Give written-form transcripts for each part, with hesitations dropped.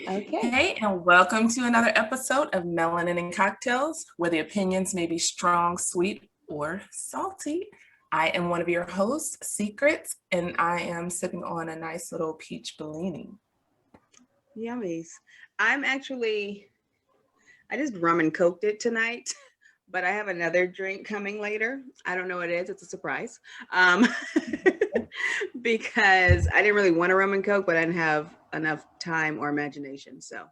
Okay. Hey, and welcome to another episode of Melanin and Cocktails, where the opinions may be strong, sweet, or salty. I am one of your hosts, Secrets, and I am sipping on a nice little peach Bellini. Yummies. I just rum and coked it tonight, but I have another drink coming later. I don't know what it is. It's a surprise. Because I didn't really want to rum and coke, but I didn't have enough time or imagination. So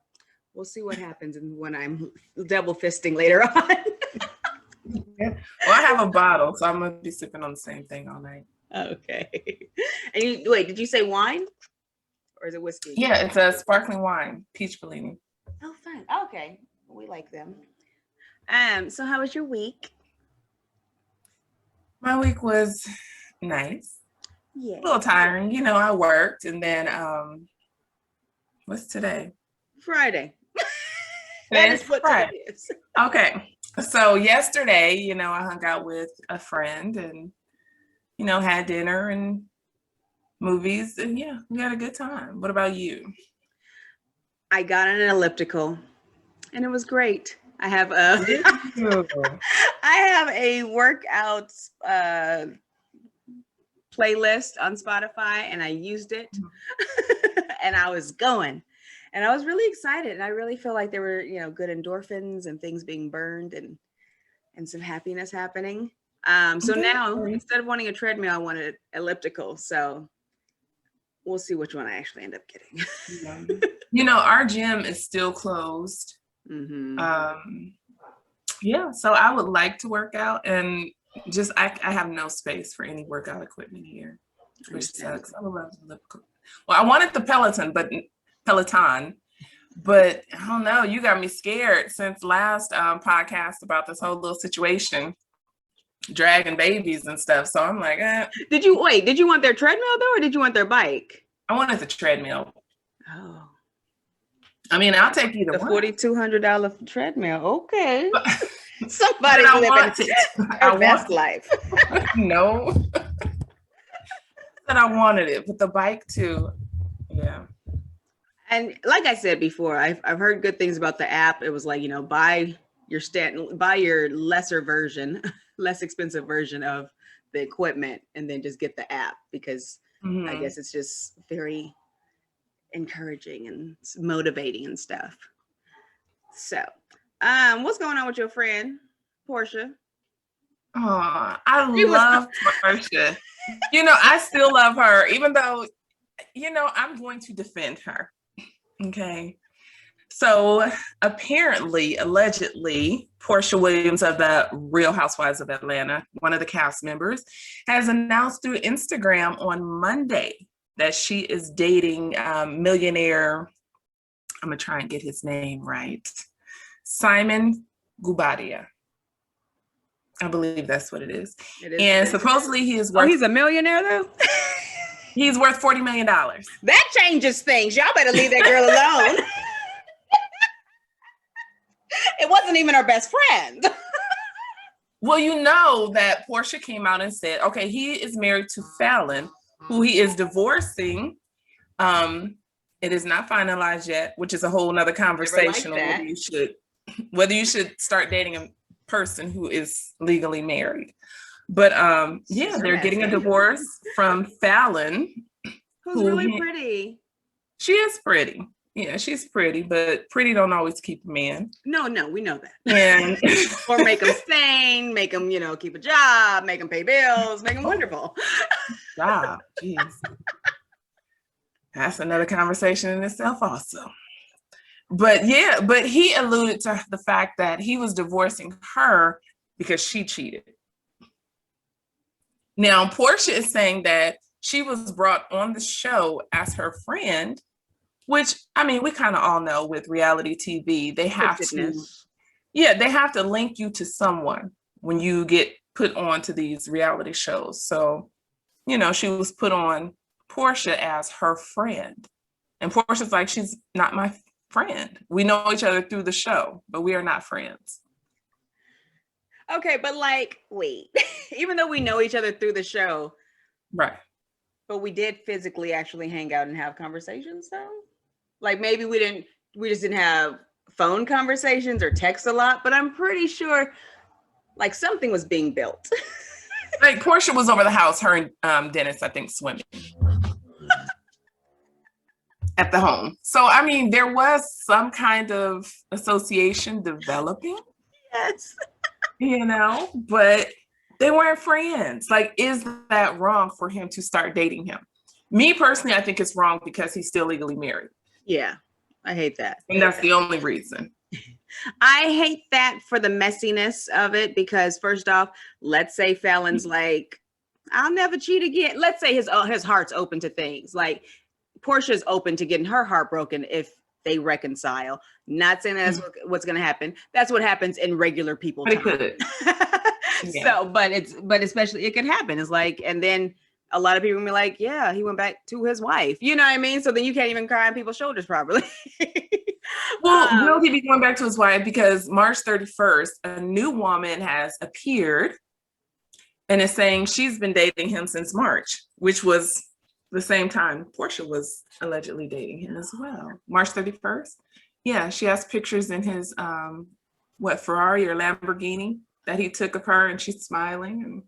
we'll see what happens when I'm double fisting later on. Well, I have a bottle, so I'm going to be sipping on the same thing all night. Okay. And wait, did you say wine? Or is it whiskey? Yeah, it's a sparkling wine, peach Bellini. Oh, fun. Okay. We like them. So how was your week? My week was nice. Yeah. A little tiring. You know, I worked and then what's today? Friday. That is what today is. Okay. So yesterday, I hung out with a friend and, had dinner and movies and yeah, we had a good time. What about you? I got on an elliptical and it was great. I have a workout playlist on Spotify and I used it and I was going and I was really excited and I really feel like there were, good endorphins and things being burned and some happiness happening. So now instead of wanting a treadmill, I wanted elliptical. So we'll see which one I actually end up getting. Our gym is still closed. Mm-hmm. So I would like to work out and just I have no space for any workout equipment here, which sucks. I would love to live. Well, I wanted the Peloton, but I don't know. You got me scared since last podcast about this whole little situation, dragging babies and stuff. So I'm like, Did you want their treadmill though, or did you want their bike? I wanted the treadmill. Oh. I mean, I'll take either one. The $4,200 treadmill. Okay. Somebody's living their best life. No. But I wanted it, but the bike too. Yeah. And like I said before, I've heard good things about the app. It was like, buy your lesser version, less expensive version of the equipment, and then just get the app because I guess it's just very encouraging and motivating and stuff. So, what's going on with your friend, Porsha? Oh, I love Porsha. I still love her, even though, I'm going to defend her. Okay. So apparently, allegedly, Porsha Williams of the Real Housewives of Atlanta, one of the cast members, has announced through Instagram on Monday that she is dating millionaire, I'm going to try and get his name right, Simon Guobadia. I believe that's what it is. And supposedly he is worth... he's a millionaire though? He's worth $40 million. That changes things. Y'all better leave that girl alone. It wasn't even her best friend. Well, you know that Porsha came out and said, okay, he is married to Falynn, who he is divorcing. It is not finalized yet, which is a whole nother conversation on whether you should start dating a person who is legally married. But they're getting a divorce from Falynn. Who's really pretty. She is pretty. Yeah, she's pretty, but pretty don't always keep a man. No, we know that. And or make them sane, make them, keep a job, make them pay bills, make them wonderful. Job, jeez. That's another conversation in itself also. But he alluded to the fact that he was divorcing her because she cheated. Now, Porsha is saying that she was brought on the show as her friend, which, I mean, we kind of all know with reality TV, they have to link you to someone when you get put on to these reality shows. So, she was put on Porsha as her friend. And Porsha's like, she's not my friend. We know each other through the show, but we are not friends. Okay, but wait, even though we know each other through the show, right? But we did physically actually hang out and have conversations, though. Like maybe we didn't we just didn't have phone conversations or text a lot, but I'm pretty sure like something was being built. Like Porsha was over the house, her and Dennis, I think, swimming at the home. So, I mean, there was some kind of association developing. Yes. But they weren't friends. Like, is that wrong for him to start dating him? Me personally, I think it's wrong because he's still legally married. Yeah, I hate that. And that's the only reason. I hate that for the messiness of it because first off, let's say Falynn's like, I'll never cheat again. Let's say his heart's open to things. Like Porsha's open to getting her heart broken if they reconcile. Not saying that's what's going to happen. That's what happens in regular people. But it could. So, but especially it could happen. It's like, and then a lot of people will be like, yeah, he went back to his wife. You know what I mean? So then you can't even cry on people's shoulders properly. Well, will he be going back to his wife? Because March 31st, a new woman has appeared and is saying she's been dating him since March, which was the same time Porsha was allegedly dating him as well. March 31st. Yeah, she has pictures in his Ferrari or Lamborghini that he took of her, and she's smiling. And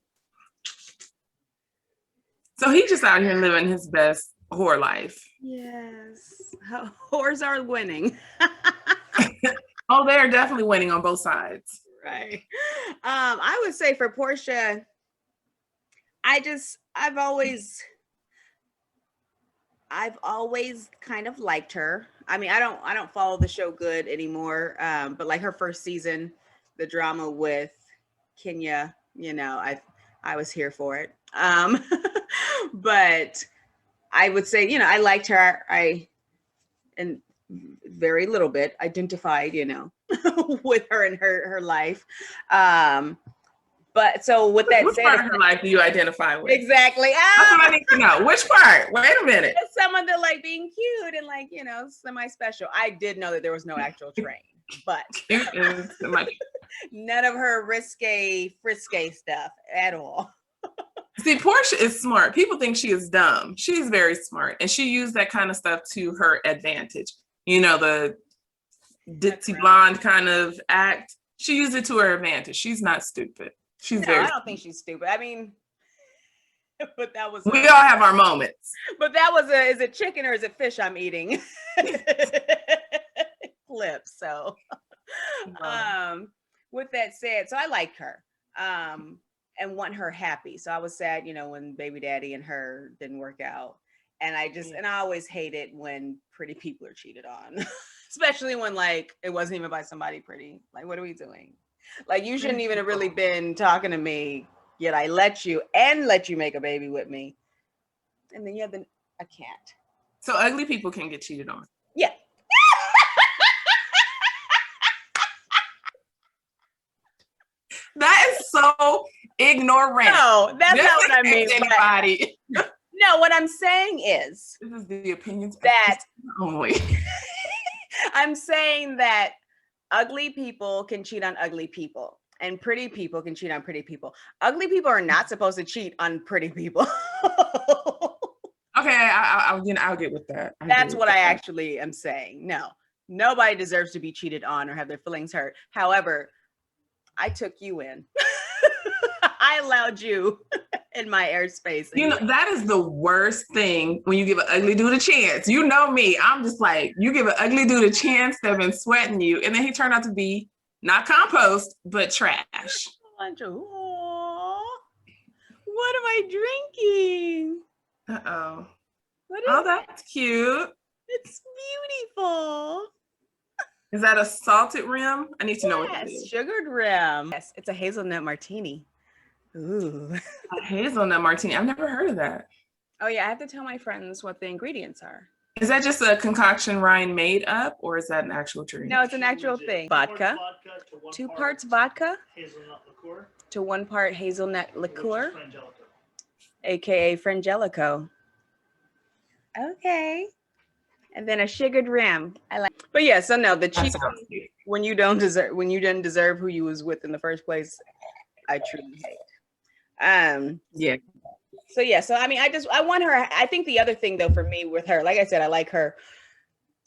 so he's just out here living his best whore life. Yes, whores are winning. Oh, they're definitely winning on both sides. Right. I would say for Porsha, I've always kind of liked her. I mean, I don't follow the show good anymore. But like her first season, the drama with Kenya, I was here for it. But I would say, I liked her. And very little bit identified, with her and her life. But so with that which said, part of her life do you identify with? Exactly. That's what I need to know. Which part? Wait a minute. Someone that like being cute and like, semi-special. I did know that there was no actual train, but none of her risque, frisky stuff at all. See, Porsha is smart. People think she is dumb. She's very smart. And she used that kind of stuff to her advantage. The ditzy blonde kind of act. She used it to her advantage. She's not stupid. I don't think she's stupid. I mean, but that was. We all have our moments. But that was is it chicken or is it fish I'm eating? Clip. So, with that said, so I like her. And want her happy. So I was sad, when baby daddy and her didn't work out. And I always hate it when pretty people are cheated on, especially when like, it wasn't even by somebody pretty. Like, what are we doing? Like, you shouldn't even have really been talking to me, yet I let you make a baby with me. And then I can't. So ugly people can get cheated on. Yeah. That is so ignorant. No, that's not what I mean. Anybody. No, what I'm saying is this is the opinions that only. I'm saying that ugly people can cheat on ugly people and pretty people can cheat on pretty people. Ugly people are not supposed to cheat on pretty people. Okay, I'll get with that. That's what I actually am saying. No, nobody deserves to be cheated on or have their feelings hurt. However, I took you in. I allowed you in my airspace. That is the worst thing when you give an ugly dude a chance. You know me. I'm just like, you give an ugly dude a chance, they've been sweating you. And then he turned out to be not compost, but trash. Aww. What am I drinking? Uh-oh. Oh, that's cute. It's beautiful. Is that a salted rim? I need to know what it is. Sugared rim. Yes, it's a hazelnut martini. Ooh. A hazelnut martini. I've never heard of that. Oh yeah, I have to tell my friends what the ingredients are. Is that just a concoction Ryan made up, or is that an actual drink? No, it's an actual thing. Vodka. 2 parts vodka. Hazelnut liqueur. To 1 part hazelnut liqueur. AKA Frangelico. Okay. And then a sugared rim. I like. But yeah, so no, the cheat when you didn't deserve who you was with in the first place, I truly hate. Yeah. So I mean, I want her. I think the other thing though for me with her, like I said, I like her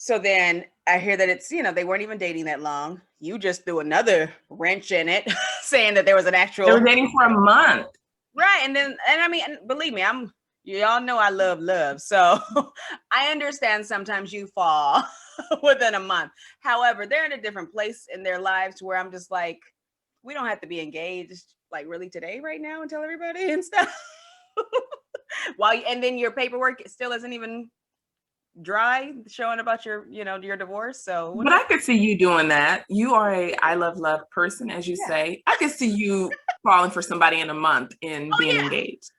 So then I hear that it's, they weren't even dating that long. You just threw another wrench in it, saying that there was an actual. They were dating for a month. Right. And I mean, believe me, you all know I love love. So I understand sometimes you fall within a month. However, they're in a different place in their lives where I'm just like, we don't have to be engaged like really today, right now, and tell everybody and stuff. And then your paperwork still isn't even dry showing about your divorce. So but I could see you doing that. You are a I love love person, as you say. I could see you falling for somebody in a month and being engaged.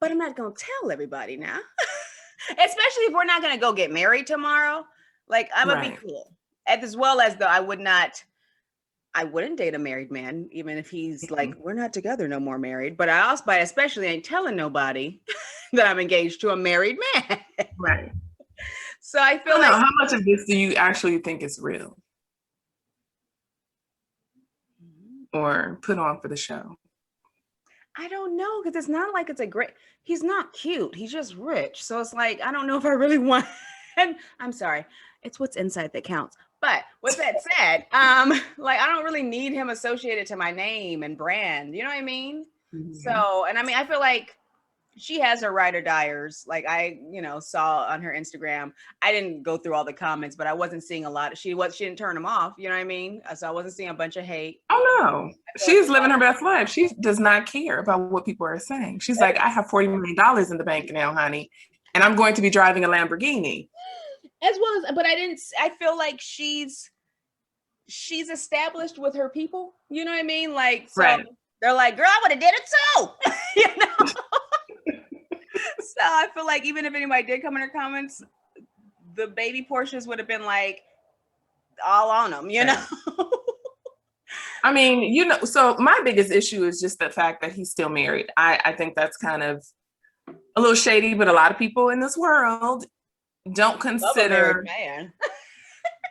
But I'm not gonna tell everybody now. Especially if we're not gonna go get married tomorrow. Like, I'm gonna be cool. As well as though I wouldn't date a married man, even if he's like, we're not together no more, married. But I especially ain't telling nobody that I'm engaged to a married man. Right. So I feel like, how much of this do you actually think is real or put on for the show? I don't know, because it's not like he's not cute. He's just rich. So it's like, I don't know if I really want, and I'm sorry, it's what's inside that counts. But with that said, like, I don't really need him associated to my name and brand. You know what I mean? Mm-hmm. So, and I mean, I feel like she has her ride or diers. Like, I, saw on her Instagram. I didn't go through all the comments, but I wasn't seeing a lot. She didn't turn them off. You know what I mean? So I wasn't seeing a bunch of hate. Oh no, she's living her best life. She does not care about what people are saying. She's like, I have $40 million in the bank now, honey, and I'm going to be driving a Lamborghini. As well as, but I feel like she's established with her people. You know what I mean? Like, so they're like, girl, I would have did it too. So I feel like even if anybody did come in her comments, the baby Portias would have been like all on them, I mean, so my biggest issue is just the fact that he's still married. I think that's kind of a little shady, but a lot of people in this world don't consider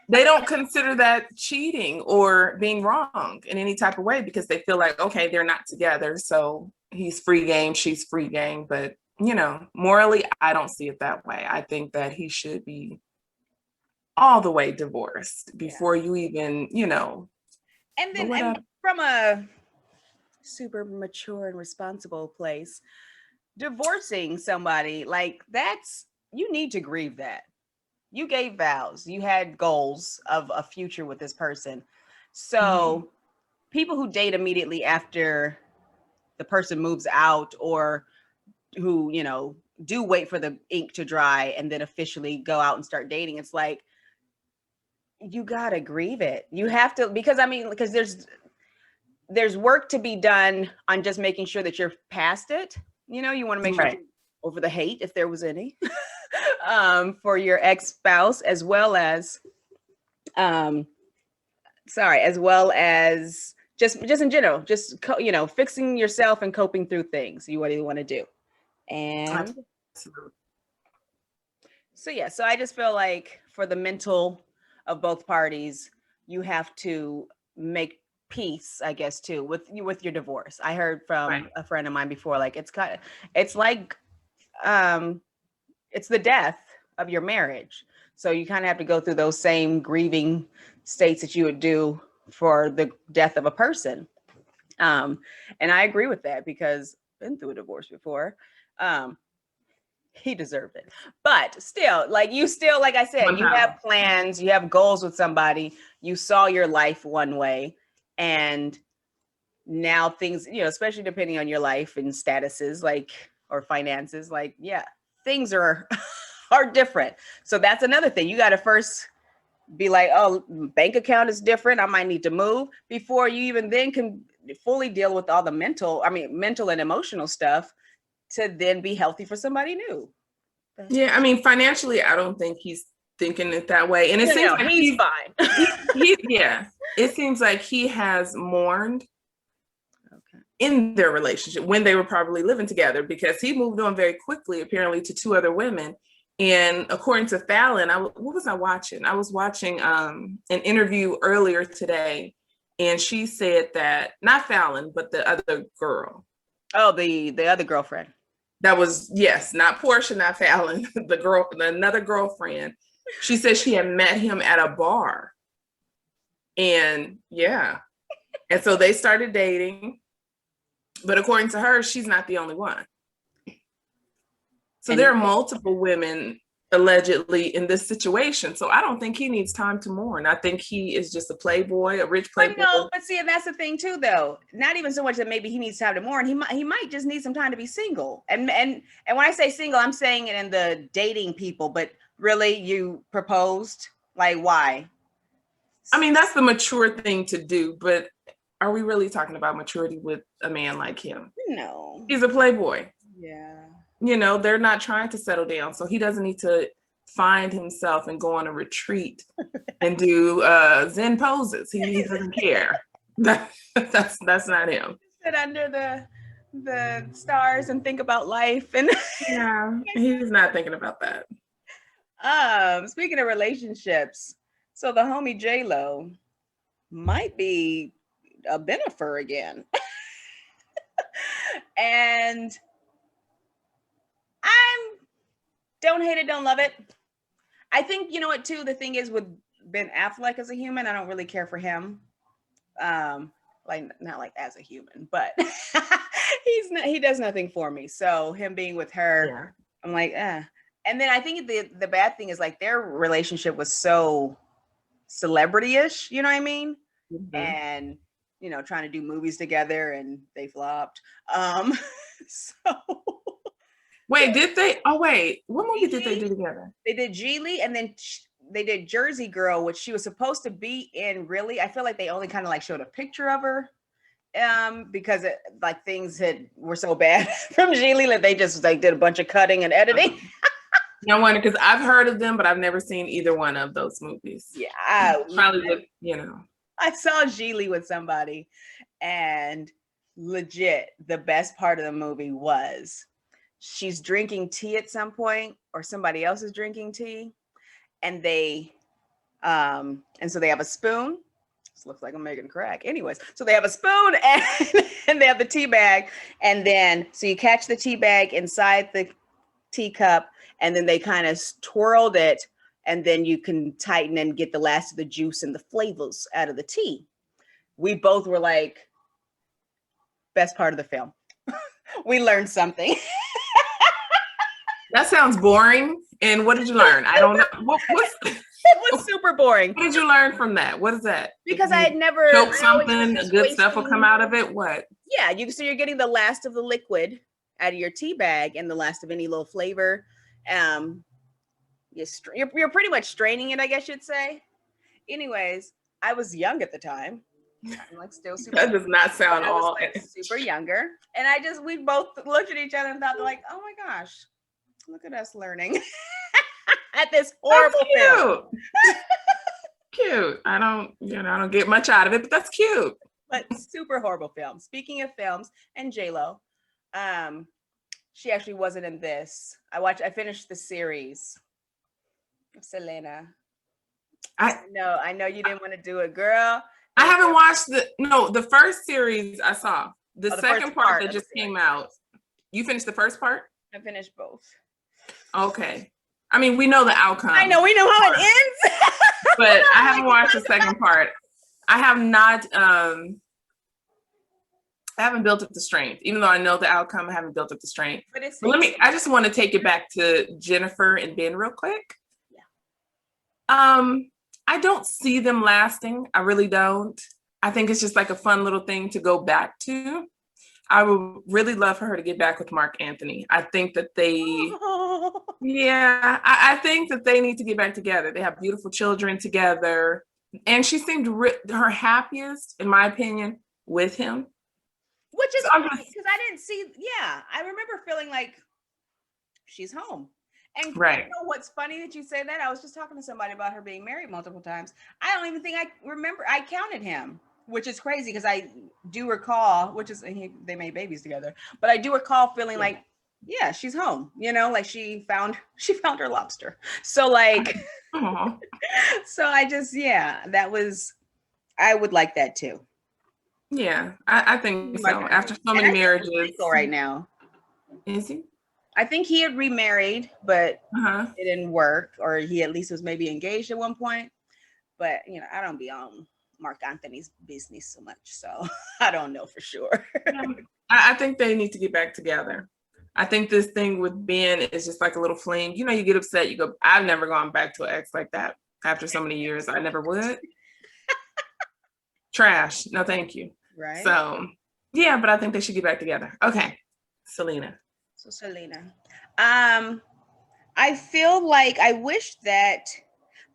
they don't consider that cheating or being wrong in any type of way, because they feel like, okay, they're not together, so he's free game, she's free game. But morally, I don't see it that way. I think that he should be all the way divorced before you even, And then and from a super mature and responsible place, divorcing somebody, like, you need to grieve that. You gave vows, you had goals of a future with this person. So people who date immediately after the person moves out, or who, do wait for the ink to dry and then officially go out and start dating, it's like, you gotta grieve it. You have to, because there's work to be done on just making sure that you're past it. You want to make sure you're over the hate, if there was any, for your ex-spouse, as well as just in general, just fixing yourself and coping through things what do you want to do. And so I just feel like for the mental of both parties, you have to make peace, I guess, too, with your divorce. I heard from a friend of mine before, like, it's like it's the death of your marriage. So you kind of have to go through those same grieving states that you would do for the death of a person. And I agree with that, because I've been through a divorce before. He deserved it. But still, like, like I said, you have plans, you have goals with somebody, you saw your life one way, and now things, especially depending on your life and statuses, like, or finances, like, things are different. So that's another thing. You got to first be like, oh, bank account is different, I might need to move, before you even then can fully deal with all the mental and emotional stuff to then be healthy for somebody new. Yeah, financially, I don't think he's thinking it that way. And it seems like he's fine. It seems like he has mourned in their relationship when they were probably living together, because he moved on very quickly, apparently, to 2 other women. And according to Falynn, what was I watching? I was watching an interview earlier today, and she said that, not Falynn, but the other girl. Oh, the other girlfriend. That was, yes, not Porsha, not Falynn, another girlfriend She said she had met him at a bar. And yeah. And so they started dating. But according to her, she's not the only one. So there are multiple women allegedly in this situation. So I don't think he needs time to mourn. I think he is just a playboy, a rich playboy. But see, and that's the thing too, though. Not even so much that maybe he needs time to mourn. He might just need some time to be single. And when I say single, I'm saying it in the dating people. But really, you proposed? Like, why? I mean, that's the mature thing to do. But are we really talking about maturity with a man like him? No. He's a playboy. Yeah. You know, they're not trying to settle down. So he doesn't need to find himself and go on a retreat and do Zen poses. He doesn't care. That's not him. Sit under the stars and think about life. And yeah, he's not thinking about that. Speaking of relationships, so the homie J-Lo might be a benefer again. And don't hate it, don't love it. I think, you know what, too, the thing is with Ben Affleck as a human, I don't really care for him. Like, not like as a human, but he does nothing for me. So him being with her, I'm like, eh. And then I think the bad thing is like their relationship was so celebrity-ish, you know what I mean? Mm-hmm. And, you know, trying to do movies together and they flopped. So... Wait, did they? Oh, wait. What movie did they do together? They did Geely, and then they did Jersey Girl, which she was supposed to be in. Really, I feel like they only kind of like showed a picture of her, because like things were so bad from Geely that they just like did a bunch of cutting and editing. No wonder, because I've heard of them, but I've never seen either one of those movies. Yeah, probably look, you know. I saw Geely with somebody, and legit, the best part of the movie was she's drinking tea at some point, or somebody else is drinking tea, and so they have a spoon. This looks like I'm making crack. Anyways, so they have a spoon and they have the tea bag, and then so you catch the tea bag inside the teacup, and then they kind of twirled it, and then you can tighten and get the last of the juice and the flavors out of the tea. We both were like, best part of the film. We learned something. That sounds boring. And what did you learn? I don't know. It was super boring. What did you learn from that? What is that? Because I had never choke something, good stuff will come out of it. What? Yeah, so you're getting the last of the liquid out of your tea bag and the last of any little flavor. You're pretty much straining it, I guess you'd say. Anyways, I was young at the time. I'm like still super. That does not sound all like super younger. And we both looked at each other and thought like, oh my gosh, look at us learning at this horrible film. Cute. I don't get much out of it, but that's cute. But super horrible film. Speaking of films and J-Lo, she actually wasn't in this. I finished the series of Selena. I know you didn't want to do it, girl. I haven't watched the first series I saw. The second part that just came out. You finished the first part? I finished both. Okay. I mean, we know the outcome. I know, we know how it ends. But I haven't watched the second part. I have not, I haven't built up the strength. Even though I know the outcome, I haven't built up the strength. But I just want to take it back to Jennifer and Ben real quick. Yeah. I don't see them lasting. I really don't. I think it's just like a fun little thing to go back to. I would really love for her to get back with Mark Anthony. I think that I think that they need to get back together. They have beautiful children together. And she seemed her happiest, in my opinion, with him. Which is funny, because I didn't see, I remember feeling like she's home. And right. You know what's funny that you say that? I was just talking to somebody about her being married multiple times. I don't even think I remember. I counted him, which is crazy because I do recall, they made babies together, but I do recall feeling like, she's home, like she found her lobster. So like, so I just, I would like that too. Yeah, I think so. After so many marriages. Right now. Is he? I think he had remarried, but Uh-huh. it didn't work, or he at least was maybe engaged at one point. But I don't be on Mark Anthony's business so much, so I don't know for sure. Yeah. I think they need to get back together. I think this thing with Ben is just like a little fling. You get upset. You go, I've never gone back to an ex like that after so many years. I never would. Trash. No, thank you. Right. So, yeah, but I think they should get back together. Okay. Selena. So Selena. I feel like I wish that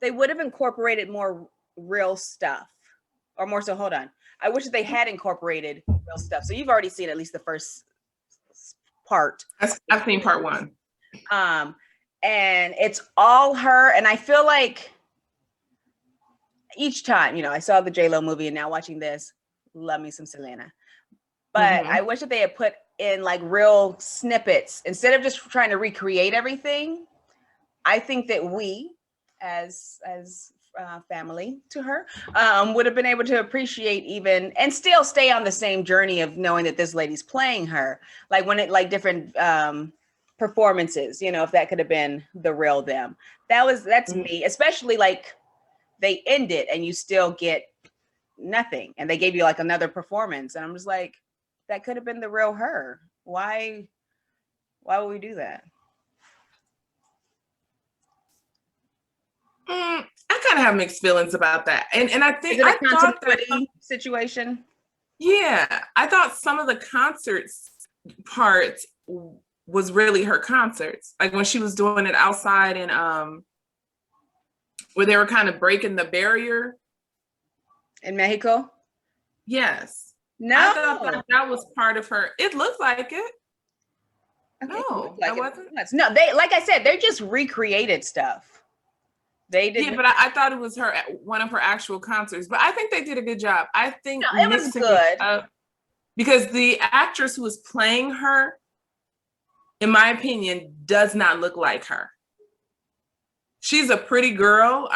they would have incorporated more real stuff. Or more so, hold on. I wish that they had incorporated real stuff. So you've already seen at least the first part. I've seen part 1. And it's all her. And I feel like each time, I saw the J-Lo movie, and now watching this, love me some Selena. But I wish that they had put in like real snippets instead of just trying to recreate everything. I think that we, as family to her, would have been able to appreciate even and still stay on the same journey of knowing that this lady's playing her. Like when it like different performances, if that could have been the real them. That's me, especially like they end it and you still get nothing, and they gave you like another performance, and I'm just like, that could have been the real her. Why would we do that? I kind of have mixed feelings about that, and I think I thought that situation. Yeah, I thought some of the concerts parts was really her concerts, like when she was doing it outside and where they were kind of breaking the barrier in Mexico. Yes. No, I thought that was part of her. It looked like it. Okay, No, like it wasn't. No, they, like I said, they just recreated stuff. They did. Yeah, but I thought it was one of her actual concerts. But I think they did a good job. I think it was good because the actress who was playing her, in my opinion, does not look like her. She's a pretty girl.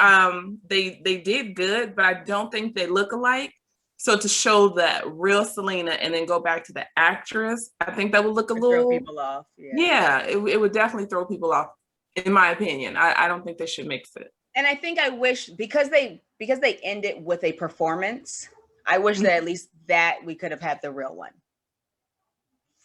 They did good, but I don't think they look alike. So to show that real Selena and then go back to the actress, I think that would look a little throw people off. Yeah, it would definitely throw people off, in my opinion. I don't think they should mix it. And I think I wish because they end it with a performance, I wish that at least that we could have had the real one.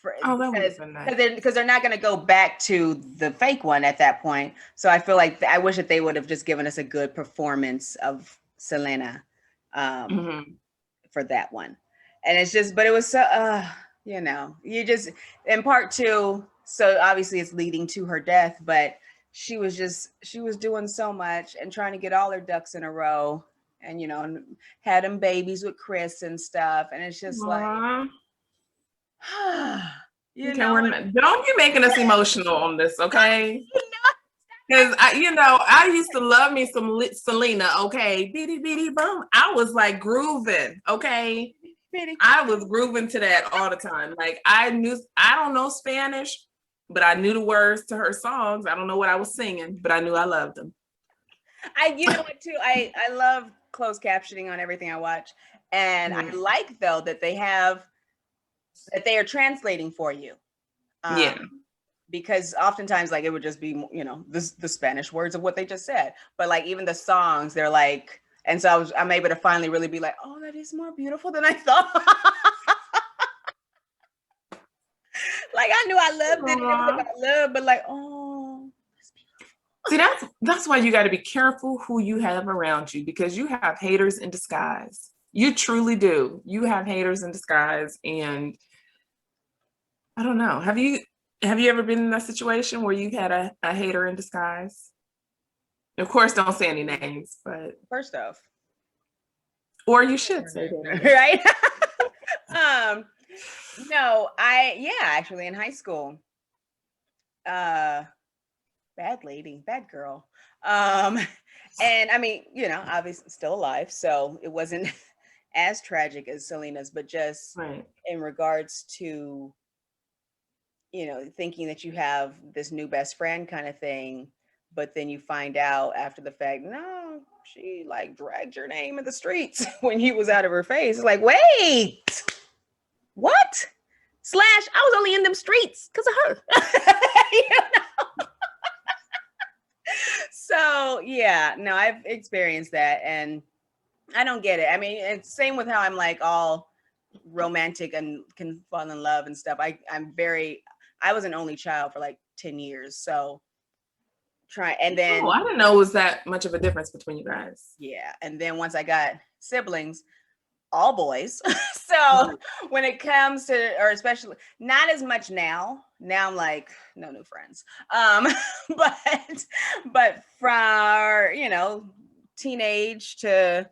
That would have been nice. Because they're not going to go back to the fake one at that point. So I feel like I wish that they would have just given us a good performance of Selena for that one. And it's just, but it was so, you just, in part 2, so obviously it's leading to her death, but she was doing so much and trying to get all her ducks in a row and, had them babies with Chris and stuff. And it's just like, don't be making us emotional on this, okay? Because I used to love me some Selena, okay? Bitty bitty boom. I was like grooving, okay? I was grooving to that all the time. Like I don't know Spanish, but I knew the words to her songs. I don't know what I was singing, but I knew I loved them. You know what too? I love closed captioning on everything I watch. And I like though that they are translating for you. Because oftentimes like it would just be, the Spanish words of what they just said. But like even the songs, they're like, and so I'm able to finally really be like, oh, that is more beautiful than I thought. Like I knew I loved it. And it was like I love, but like, oh, that's See, beautiful. that's why you got to be careful who you have around you, because you have haters in disguise. You truly do. You have haters in disguise, and I don't know. Have you ever been in that situation where you've had a hater in disguise? Of course, don't say any names, but first off, or you should say that, right? No, actually in high school, bad girl. And I mean, obviously still alive, so it wasn't as tragic as Selena's, but just in regards to, thinking that you have this new best friend kind of thing, but then you find out after the fact, no, she like dragged your name in the streets when he was out of her face. It's like, wait, what? / I was only in them streets because of her. You know? So yeah, no, I've experienced that, and I don't get it. I mean, it's same with how I'm like all romantic and can fall in love and stuff. I was an only child for like 10 years. So and then I didn't know it was that much of a difference between you guys. yeah. And then once I got siblings, all boys. So when it comes to, or especially not as much now I'm like, no new friends. But from, you know, teenage to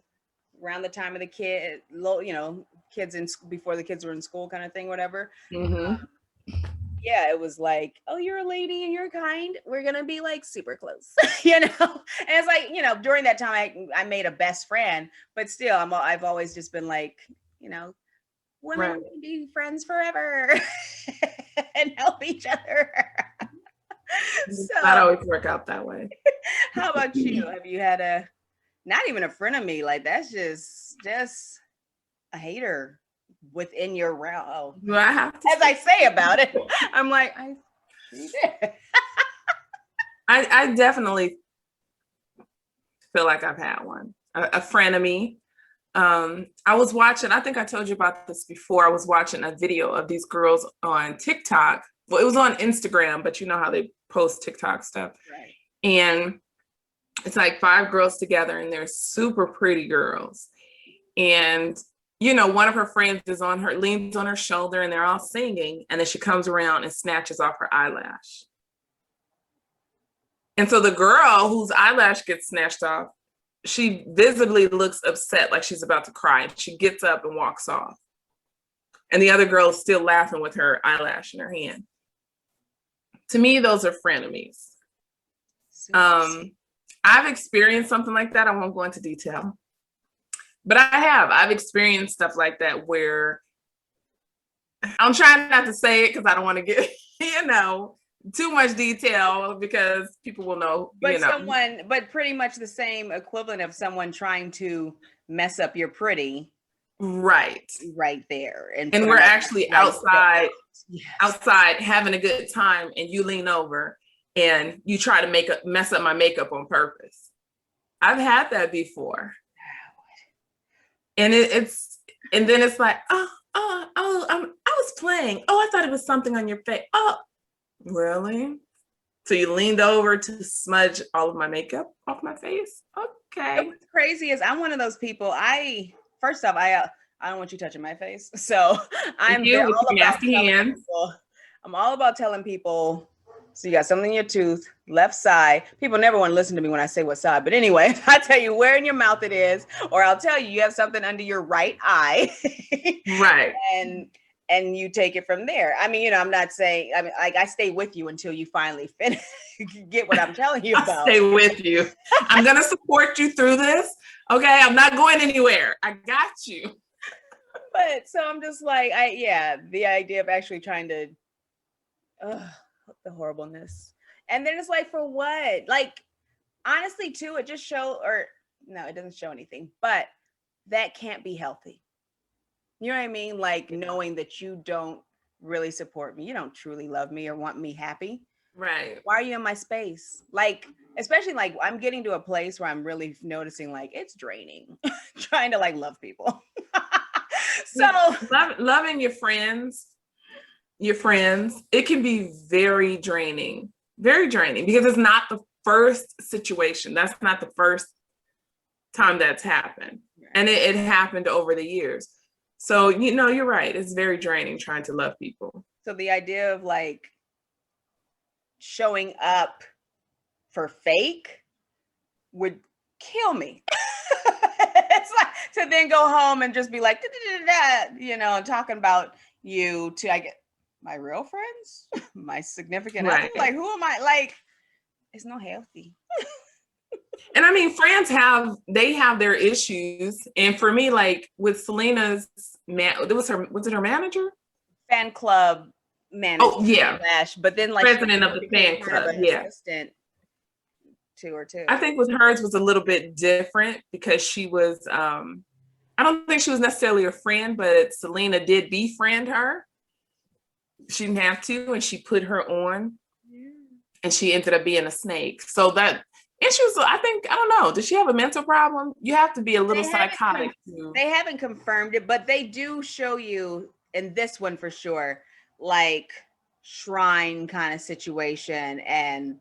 around the time of the kid, you know, kids before the kids were in school kind of thing, whatever. Yeah, it was like, oh, you're a lady and you're kind. We're gonna be like super close, you know. And it's like, you know, during that time, I made a best friend, but still, I've always just been like, you know, women can be friends forever and help each other. So not always work out that way. How about you? Have you had not even a friend of me, like that's just a hater within your realm? Oh, as I say about it, I'm like, I definitely feel like I've had one, a frenemy. I was watching, I think I told you about this before. I was watching a video of these girls on TikTok. Well, it was on Instagram, but you know how they post TikTok stuff. Right. And it's like 5 girls together and they're super pretty girls. And, you know, one of her friends leans on her shoulder and they're all singing. And then she comes around and snatches off her eyelash. And so the girl whose eyelash gets snatched off, she visibly looks upset, like she's about to cry. And she gets up and walks off. And the other girl is still laughing with her eyelash in her hand. To me, those are frenemies. I've experienced something like that. I won't go into detail. But I've experienced stuff like that where I'm trying not to say it because I don't want to get, you know, too much detail because people will know. But you know. But pretty much the same equivalent of someone trying to mess up your pretty. Right there. And we're actually outside having a good time and you lean over and you try to mess up my makeup on purpose. I've had that before. And and then it's like, I was playing. Oh, I thought it was something on your face. Oh, really? So you leaned over to smudge all of my makeup off my face? Okay. What's crazy is I'm one of those people. First off, I don't want you touching my face. So I'm all about telling people, so you got something in your tooth, left side. People never want to listen to me when I say what side. But anyway, I tell you where in your mouth it is, or I'll tell you have something under your right eye. Right. And you take it from there. I mean, you know, I'm not saying, I mean, like I stay with you until you finally finish, get what I'm telling you about. I'll stay with you. I'm going to support you through this. Okay. I'm not going anywhere. I got you. But so I'm just like, the idea of actually trying to, the horribleness. And then it's like, for what? Like, honestly, too, it just it doesn't show anything, but that can't be healthy. You know what I mean? Like knowing that you don't really support me, you don't truly love me or want me happy. Right. Why are you in my space? Like, especially like I'm getting to a place where I'm really noticing like it's draining, trying to like love people. So loving your friends, it can be very draining because it's not the first situation. That's not the first time that's happened. Right. And it happened over the years. So, you know, you're right. It's very draining trying to love people. So the idea of like showing up for fake would kill me. It's like to then go home and just be like, you know, and talking about you to my real friends, my significant other. Like, who am I? Like, it's not healthy. And I mean, friends have their issues. And for me, like with Selena's was it her manager? Fan club manager. Oh, yeah. But then like president of the fan club. Yeah. Assistant to her too. I think with hers was a little bit different because she was, I don't think she was necessarily a friend, but Selena did befriend her. She didn't have to, and she put her on. and she ended up being a snake. So that, and she was, I don't know, does she have a mental problem? You have to be a little psychotic. They haven't confirmed it, but they do show you in this one for sure, like shrine kind of situation, and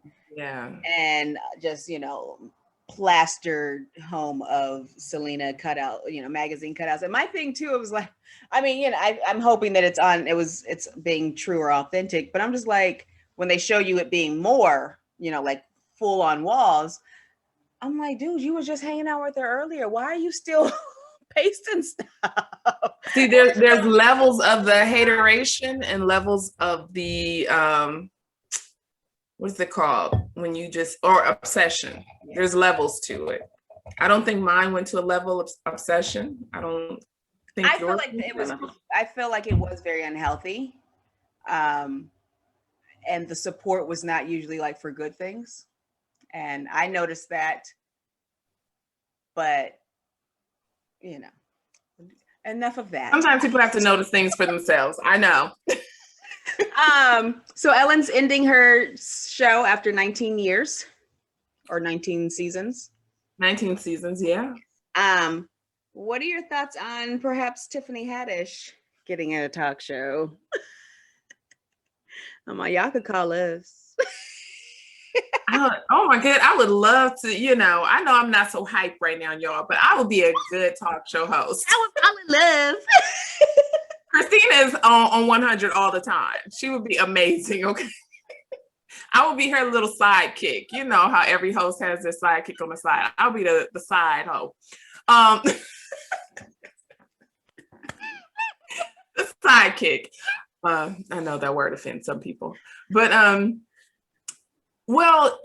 just, plastered home of Selena cutout, magazine cutouts. And my thing too, it was like, I mean, I'm hoping that it's being true or authentic, but I'm just like, when they show you it being more, like full on walls, I'm like, dude, you was just hanging out with her earlier. Why are you still pasting stuff? See, there's levels of the hateration and levels of the what's it called when you or obsession. Yeah. There's levels to it. I don't think mine went to a level of obsession. I don't think I feel like it was very unhealthy. And the support was not usually like for good things. And I noticed that, but enough of that. Sometimes people have to notice things for themselves. I know. So Ellen's ending her show after 19 years or 19 seasons. 19 seasons, yeah. What are your thoughts on perhaps Tiffany Haddish getting a talk show? Y'all could call us. Oh my God, I would love to, I know I'm not so hyped right now, y'all, but I would be a good talk show host. I would probably love. Christina is on 100 all the time. She would be amazing, okay? I would be her little sidekick. You know how every host has their sidekick on the side. I'll be the side hoe. The sidekick. I know that word offends some people. But well,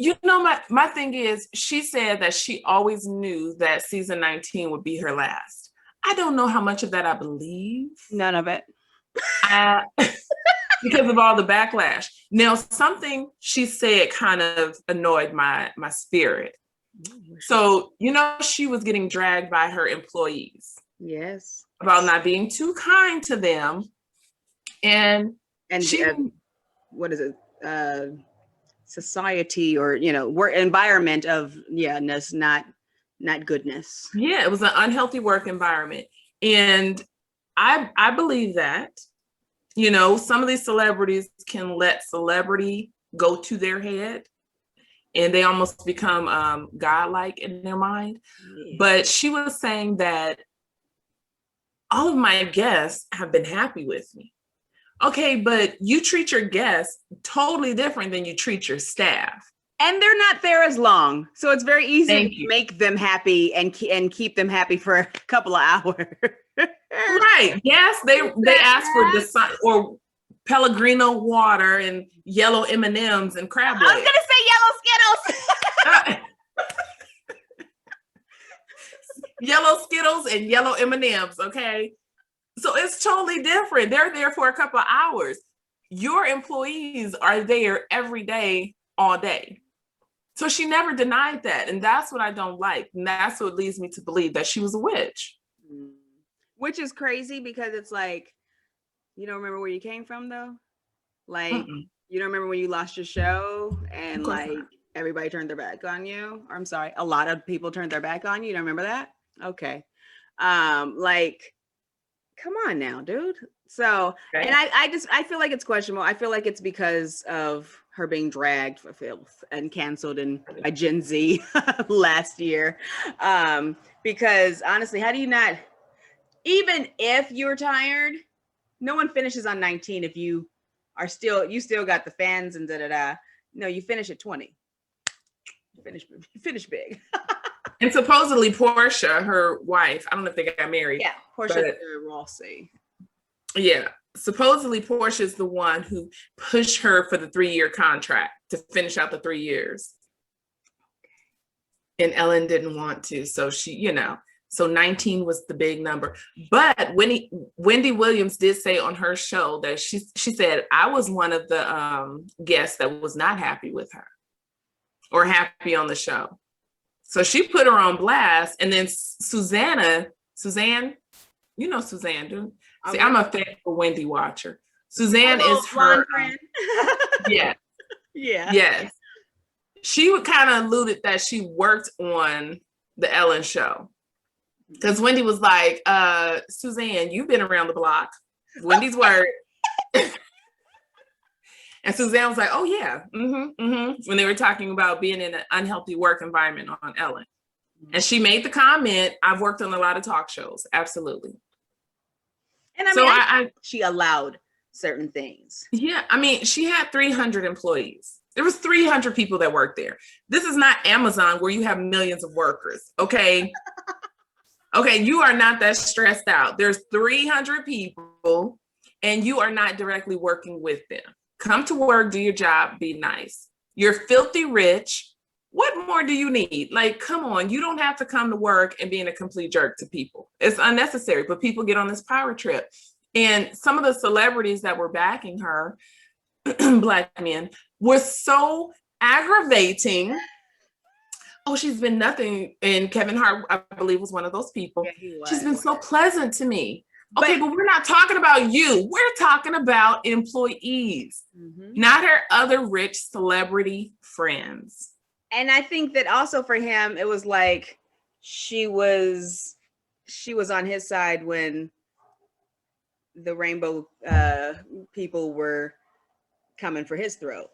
my thing is, she said that she always knew that season 19 would be her last. I don't know how much of that I believe. None of it. Because of all the backlash. Now, something she said kind of annoyed my spirit. So, she was getting dragged by her employees. Yes. About not being too kind to them. And she, what is it? Society or, work environment of, not goodness. Yeah, it was an unhealthy work environment. And I believe that, some of these celebrities can let celebrity go to their head and they almost become godlike in their mind. Yeah. But she was saying that all of my guests have been happy with me. Okay, but you treat your guests totally different than you treat your staff. And they're not there as long. So it's very easy to make them happy and keep them happy for a couple of hours. Right. Yes, they ask for the sun or Pellegrino water and yellow M&Ms and crab legs. I was going to say yellow Skittles. Yellow Skittles and yellow M&Ms, okay? So it's totally different. They're there for a couple of hours. Your employees are there every day, all day. So she never denied that. And that's what I don't like. And that's what leads me to believe that she was a witch. Which is crazy because it's like, you don't remember where you came from though? Like, you don't remember when you lost your show and like everybody turned their back on you? Or I'm sorry, a lot of people turned their back on you. You don't remember that? Okay. Like, come on now, dude. So, okay. And I feel like it's questionable. I feel like it's because of her being dragged for filth and canceled by Gen Z last year. Because honestly, how do you not, even if you're tired, no one finishes on 19 if you still got the fans and da-da-da. No, you finish at 20. You finish big. And supposedly Porsha, her wife, I don't know if they got married. Yeah, Porsha Rossi. Yeah, supposedly Porsha is the one who pushed her for the 3-year contract to finish out the 3 years. And Ellen didn't want to, so she, so 19 was the big number. But Wendy Williams did say on her show that she said, I was one of the guests that was not happy with her or happy on the show. So she put her on blast. And then Suzanne, you know Suzanne, dude. See, I'm a faithful Wendy watcher. Suzanne is her. friend. Yeah. Yeah. Yes. she would kind of alluded that she worked on the Ellen show. Because Wendy was like, Suzanne, you've been around the block. Wendy's word. And Suzanne was like, oh, yeah. When they were talking about being in an unhealthy work environment on Ellen. And she made the comment, I've worked on a lot of talk shows. Absolutely. And I mean, she allowed certain things. Yeah. I mean, she had 300 employees. There was 300 people that worked there. This is not Amazon where you have millions of workers. Okay. Okay. You are not that stressed out. There's 300 people and you are not directly working with them. Come to work, do your job, be nice. You're filthy rich. What more do you need? Like, come on, you don't have to come to work and being a complete jerk to people. It's unnecessary, but people get on this power trip. And some of the celebrities that were backing her, Black men, were so aggravating. Oh, she's been nothing. And Kevin Hart, I believe, was one of those people. Yeah, she's been so pleasant to me. Okay, but we're not talking about you. We're talking about employees, not her other rich celebrity friends. And I think that also for him, it was like she was on his side when the rainbow people were coming for his throat.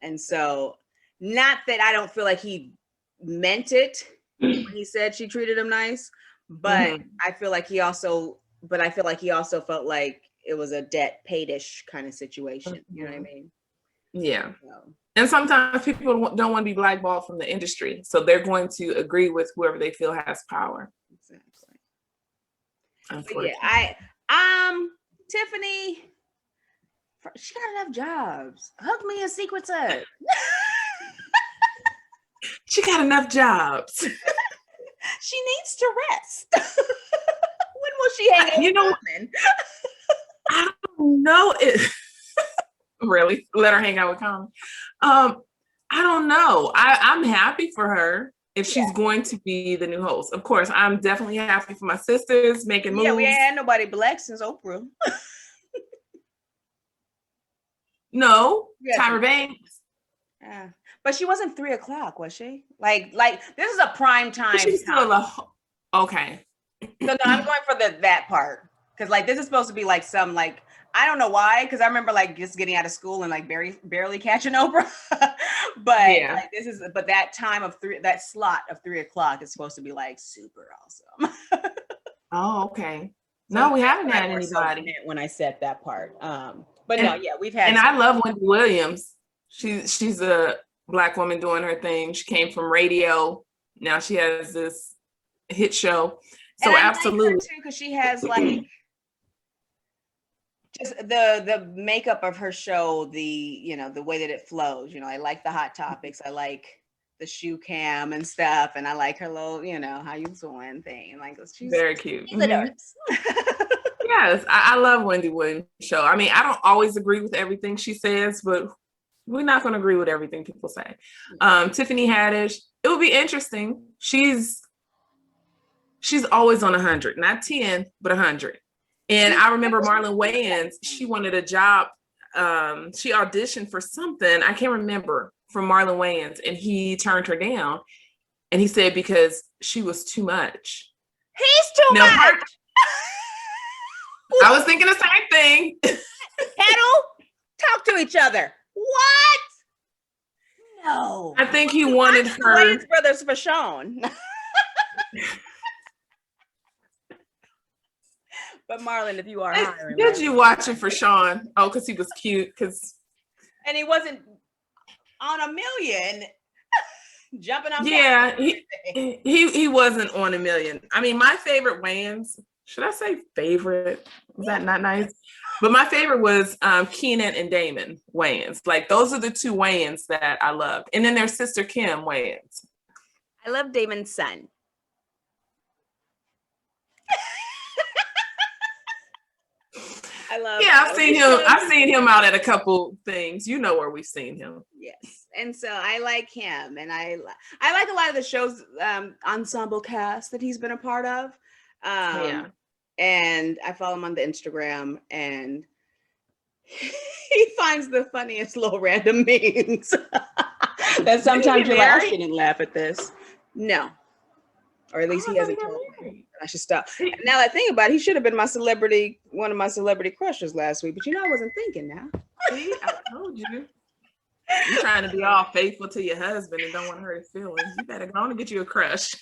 And so, not that I don't feel like he meant it when he said she treated him nice, but I feel like he also felt like it was a debt paid-ish kind of situation. You know what I mean? Yeah. So. And sometimes people don't want to be blackballed from the industry. So they're going to agree with whoever they feel has power. Exactly. Unfortunately. Yeah, Tiffany, she got enough jobs. Hook me in Secrets up. She got enough jobs. She needs to rest. When will she hang out? You know, I don't know it. Really, let her hang out with Colin. I don't know. I'm happy for her if she's going to be the new host. Of course, I'm definitely happy for my sisters making moves. Yeah, we ain't had nobody black since Oprah. No, Tyra Banks. Yeah, but she wasn't 3:00, was she? Like this is a prime time. She's still okay. So no, I'm going for that part because like this is supposed to be like some like. I don't know why, because I remember like just getting out of school and like barely catching Oprah. But like, that time of that slot of 3:00 is supposed to be like super awesome. Oh, okay. No, we haven't had anybody when I said that part. But no, yeah, we've had. And I love Wendy Williams. She's a Black woman doing her thing. She came from radio. Now she has this hit show. So absolutely, too, because she has like. Just the makeup of her show, the way that it flows. I like the hot topics. I like the shoe cam and stuff, and I like her little, how you doing thing. Like she's very cute. She's adorable. Yes, I love Wendy Williams' show. I mean, I don't always agree with everything she says, but we're not going to agree with everything people say. Tiffany Haddish, it would be interesting. She's always on 100, not 10, but 100. And I remember Marlon Wayans, she wanted a job. She auditioned for something, I can't remember, from Marlon Wayans, and he turned her down. And he said because she was too much. He's too much. I was thinking the same thing. Kettle, talk to each other. What? No. I think he wanted her. Wayans brothers for Sean. But Marlon, if you are hiring, did you watch it for Sean? Oh, because he was cute. And he wasn't on a million, jumping on. Yeah, he wasn't on a million. I mean, my favorite Wayans. Should I say favorite? Was that not nice? But my favorite was Keenan and Damon Wayans. Like those are the two Wayans that I loved, and then their sister Kim Wayans. I love Damon's son. I've seen him out at a couple things. You know where we've seen him. Yes. And so I like him, and I like a lot of the shows ensemble cast that he's been a part of. And I follow him on the Instagram, and he finds the funniest little random memes. That sometimes you're like, I married? shouldn't laugh at this. No. Or at least he hasn't told me. I should stop. And now that I think about it, he should have been one of my celebrity crushes last week. But I wasn't thinking now. See, I told you. You're trying to be all faithful to your husband and don't want to hurt his feelings. You better go on and get you a crush.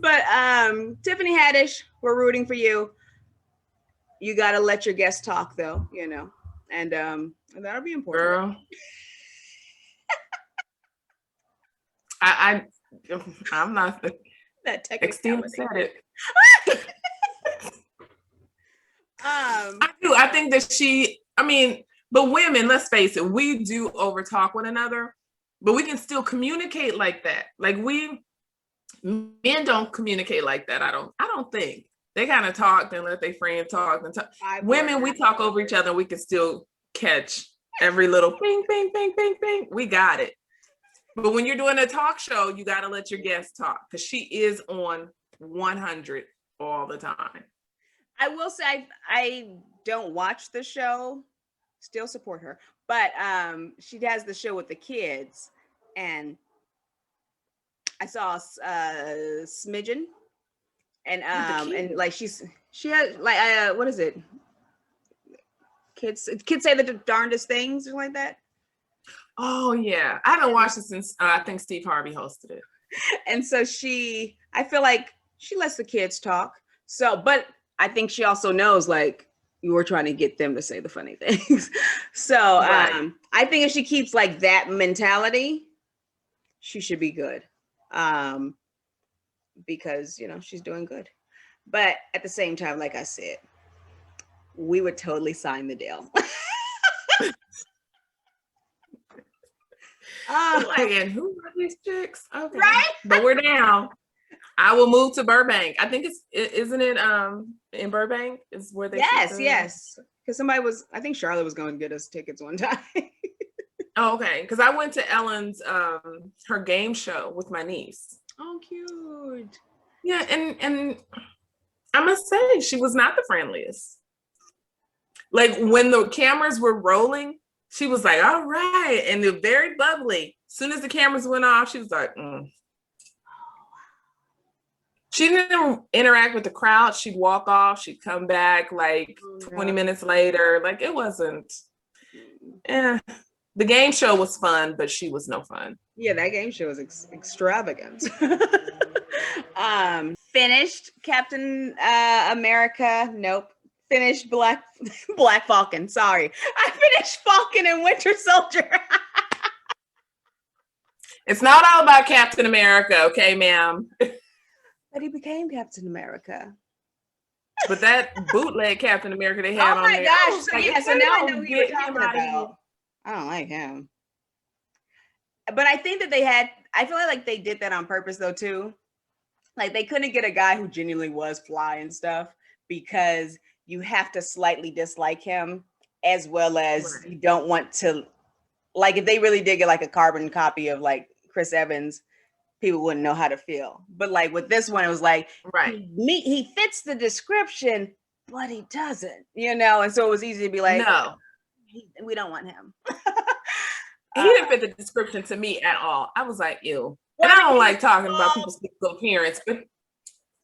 But Tiffany Haddish, we're rooting for you. You got to let your guests talk, though, and that'll be important. Girl. I'm not the that Xtina said it. I do. I think that but women, let's face it, we do overtalk one another, but we can still communicate like that. Like men don't communicate like that. I don't think. They kind of talk and let their friend talk and talk. Women, we talk over each other. We can still catch every little ping, ping, ping, ping, ping. We got it. But when you're doing a talk show, you got to let your guest talk because she is on 100 all the time. I will say I don't watch the show, still support her, but she has the show with the kids, and I saw Smidgen, and like she has like what is it? Kids say the darndest things or like that. Oh yeah, I haven't watched it since I think Steve Harvey hosted it. And so I feel like she lets the kids talk. So, but I think she also knows like you were trying to get them to say the funny things. So right. I think if she keeps like that mentality, she should be good. Because she's doing good. But at the same time, like I said, we would totally sign the deal. And who are these chicks? Okay. Right? But we're down. I will move to Burbank. I think isn't it in Burbank is where they yes. Because I think Charlotte was going to get us tickets one time. Oh, okay. Because I went to Ellen's her game show with my niece. Oh, cute. Yeah, and I must say she was not the friendliest. Like when the cameras were rolling, she was like, all right. And they're very bubbly. As soon as the cameras went off, she was like, She didn't interact with the crowd. She'd walk off. She'd come back like 20 minutes later. Like it wasn't. The game show was fun, but she was no fun. Yeah, that game show was extravagant. Finished Captain America. Nope. Finished Black Falcon. Sorry. I finished Falcon and Winter Soldier. It's not all about Captain America, okay, ma'am? But he became Captain America. But that bootleg Captain America they had on there. Oh my gosh. So now I know who you're talking about. I don't like him. But I think that I feel like they did that on purpose though too. Like they couldn't get a guy who genuinely was fly and stuff because you have to slightly dislike him as well as you don't want to, like if they really did get like a carbon copy of like Chris Evans, people wouldn't know how to feel. But like with this one, it was like, he fits the description, but he doesn't, and so it was easy to be like, no, we don't want him. He didn't fit the description to me at all. I was like, ew. And I don't like talking about people's physical appearance, but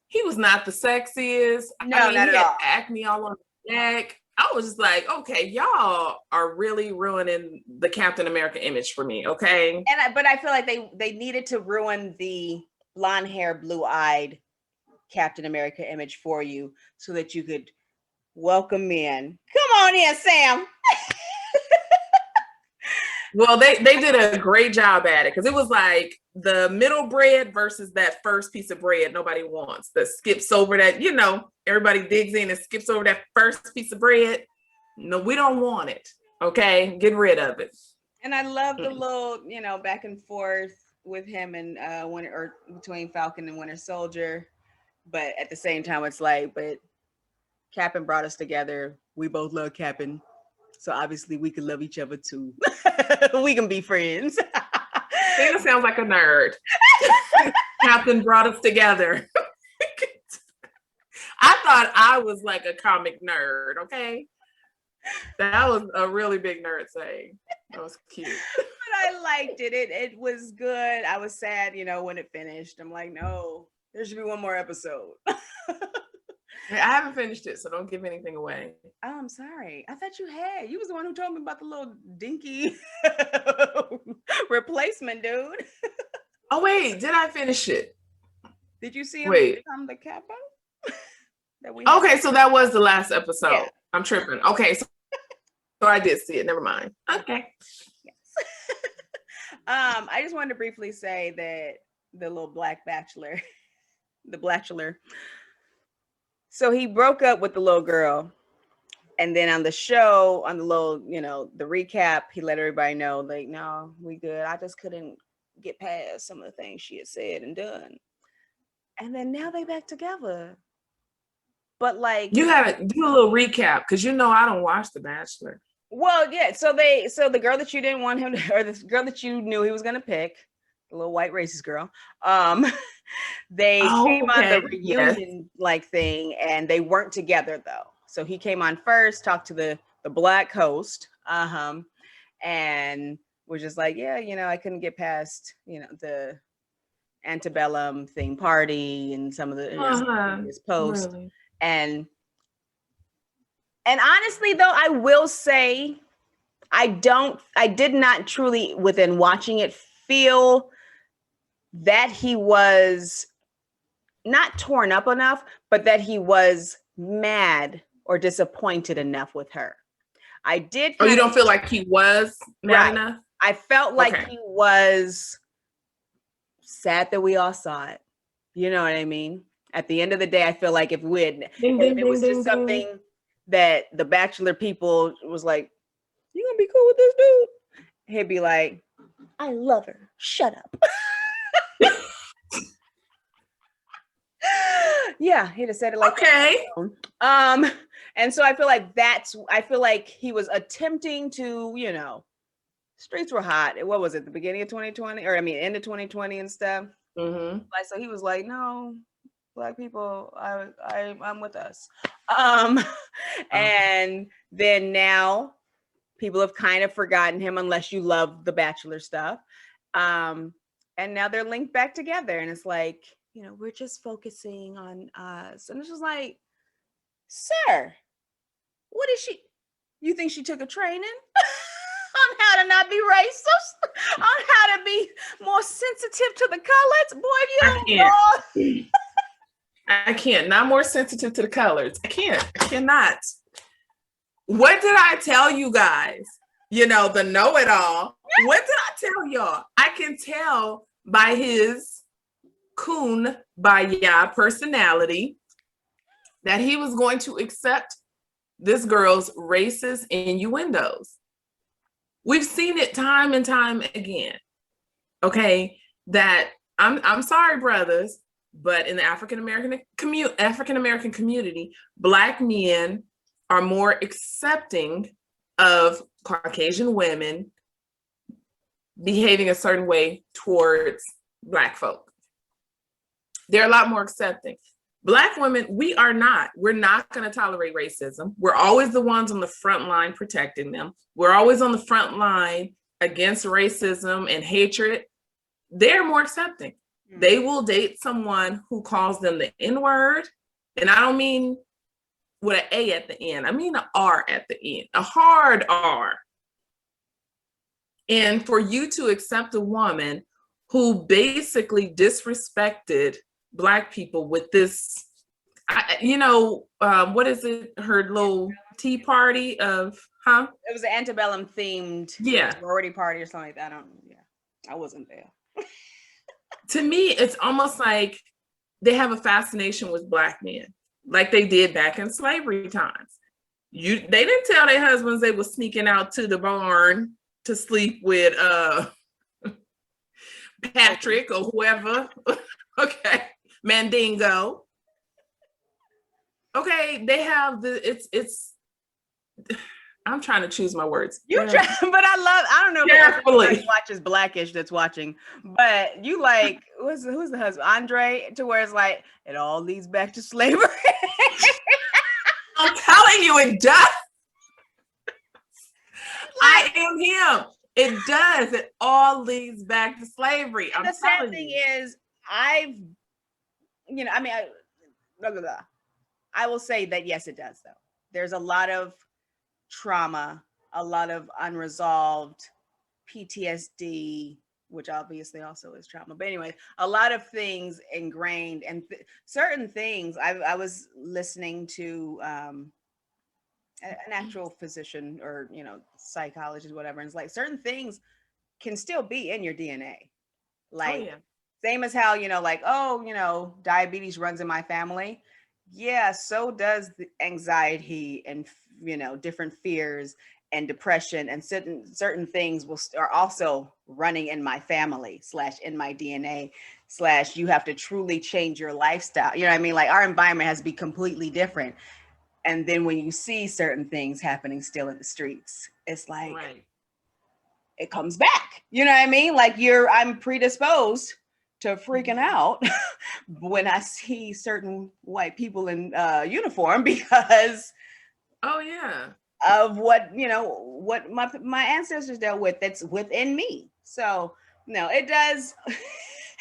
he was not the sexiest. No, not at all. Acne all on his neck. I was just like, okay, y'all are really ruining the Captain America image for me, okay? But I feel like they needed to ruin the blonde hair, blue-eyed Captain America image for you so that you could welcome in. Come on in, Sam. Well, they did a great job at it because it was like the middle bread versus that first piece of bread nobody wants that skips over that, everybody digs in and skips over that first piece of bread. No, we don't want it. Okay, get rid of it. And I love the little, back and forth with him and between Falcon and Winter Soldier. But at the same time, it's like, but Cap'n brought us together. We both love Cap'n. So obviously we can love each other too. We can be friends. Dana sounds like a nerd. Captain brought us together. I thought I was like a comic nerd, okay? That was a really big nerd saying. That was cute. But I liked it. It was good. I was sad, when it finished. I'm like, no, there should be one more episode. I haven't finished it, so don't give anything away. Oh, I'm sorry. I thought you had. You was the one who told me about the little dinky replacement, dude. Oh wait, did I finish it? Did you see him become the capo? Okay, so that was the last episode. Yeah. I'm tripping. Okay, so I did see it. Never mind. Okay. Yes. I just wanted to briefly say that the little black bachelor, the bachelor. So he broke up with the little girl. And then on the show, on the little, the recap, he let everybody know, like, no, we good. I just couldn't get past some of the things she had said and done. And then now they back together. But like, you gotta do a little recap because I don't watch The Bachelor. Well, yeah. So the girl that you didn't want him to, or the girl that you knew he was gonna pick, the little white racist girl, they came on the reunion like thing, and they weren't together though. So he came on first, talked to the black host, and was just like, yeah, I couldn't get past, the antebellum theme party and some of his posts. Really? And honestly, though, I will say, I did not truly, within watching it, feel that he was not torn up enough, but that he was mad or disappointed enough with her. I did. Oh, you don't feel like he was mad enough? I felt like he was sad that we all saw it. You know what I mean? At the end of the day, I feel like if it was just something that the Bachelor people was like, you gonna be cool with this dude? He'd be like, I love her. Shut up. Yeah, he'd have said it like okay. That. And so I feel like he was attempting to, streets were hot. What was it, the beginning of 2020? Or end of 2020 and stuff. Mm-hmm. Like, so he was like, no, Black people, I'm with us. And then now people have kind of forgotten him unless you love the Bachelor stuff. And now they're linked back together. And it's like, we're just focusing on us. And it's just like, sir, what is she? You think she took a training on how to not be racist? On how to be more sensitive to the colors? Boy, if you don't know. I can't. Not more sensitive to the colors. I cannot. What did I tell you guys? The know-it-all. What did I tell y'all? I can tell by his kumbaya personality that he was going to accept this girl's racist innuendos. We've seen it time and time again. Okay, that I'm sorry, brothers, but in the African American community, Black men are more accepting of Caucasian women behaving a certain way towards Black folk. They're a lot more accepting. Black women, we're not going to tolerate racism. We're always the ones on the front line protecting them. We're always on the front line against racism and hatred. They're more accepting. Mm-hmm. They will date someone who calls them the N-word. And I don't mean with an A at the end. I mean an R at the end, a hard R. And for you to accept a woman who basically disrespected Black people with this, what is it? Her little tea party of, It was an antebellum themed sorority party or something like that. I wasn't there. To me, it's almost like they have a fascination with Black men, like they did back in slavery times. They didn't tell their husbands they were sneaking out to the barn to sleep with Patrick or whoever. Okay. Mandingo. Okay, they have it's I'm trying to choose my words. You try, but I don't know if anybody watches Blackish that's watching, but you like who's the husband? Andre, to where it's like it all leads back to slavery. I'm telling you, it does. I am him. It does. It all leads back to slavery. And the sad thing is, I will say that yes, it does though. There's a lot of trauma, a lot of unresolved PTSD, which obviously also is trauma. But anyway, a lot of things ingrained and certain things. I was listening to an actual physician or psychologist, whatever, and it's like certain things can still be in your DNA. Like same as how diabetes runs in my family. Yeah, so does the anxiety and different fears and depression, and certain things are also running in my family / in my DNA / you have to truly change your lifestyle. You know what I mean? Like our environment has to be completely different. And then when you see certain things happening still in the streets, it's like it comes back. You know what I mean? Like I'm predisposed to freaking out when I see certain white people in uniform because of what my ancestors dealt with that's within me. So no, it does.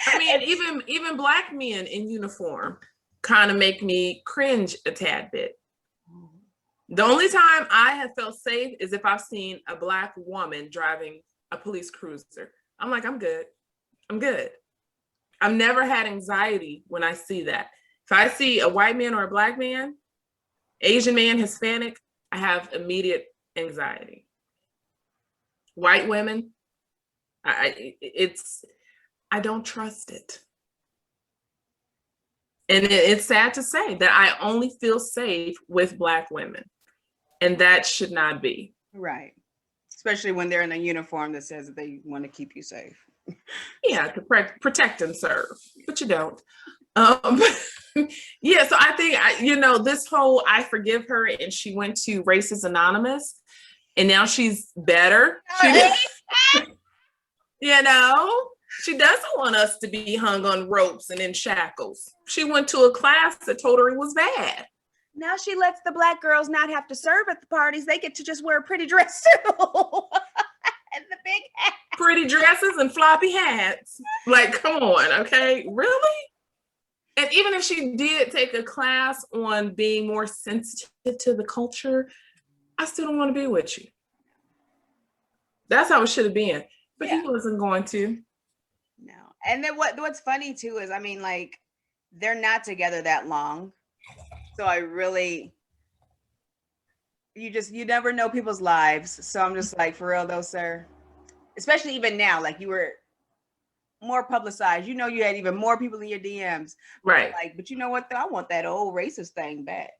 I mean, even Black men in uniform kind of make me cringe a tad bit. The only time I have felt safe is if I've seen a Black woman driving a police cruiser. I'm like, I'm good. I've never had anxiety when I see that. If I see a white man or a Black man, Asian man, Hispanic, I have immediate anxiety. White women, I don't trust it. And it's sad to say that I only feel safe with Black women. And that should not be. Right. Especially when they're in a uniform that says that they want to keep you safe. Yeah, to protect and serve, but you don't. Yeah, so I think, this whole I forgive her and she went to Racist Anonymous and now she's better. She doesn't want us to be hung on ropes and in shackles. She went to a class that told her it was bad. Now she lets the Black girls not have to serve at the parties. They get to just wear a pretty dress too. And the big hat. Pretty dresses and floppy hats. Like, come on, okay? Really? And even if she did take a class on being more sensitive to the culture, I still don't want to be with you. That's how it should have been. But he wasn't going to. No. And then what's funny too is, they're not together that long. So you never know people's lives. So I'm just like, for real though, sir. Especially even now, like you were more publicized. You had even more people in your DMs. Right. But you know what though? I want that old racist thing back.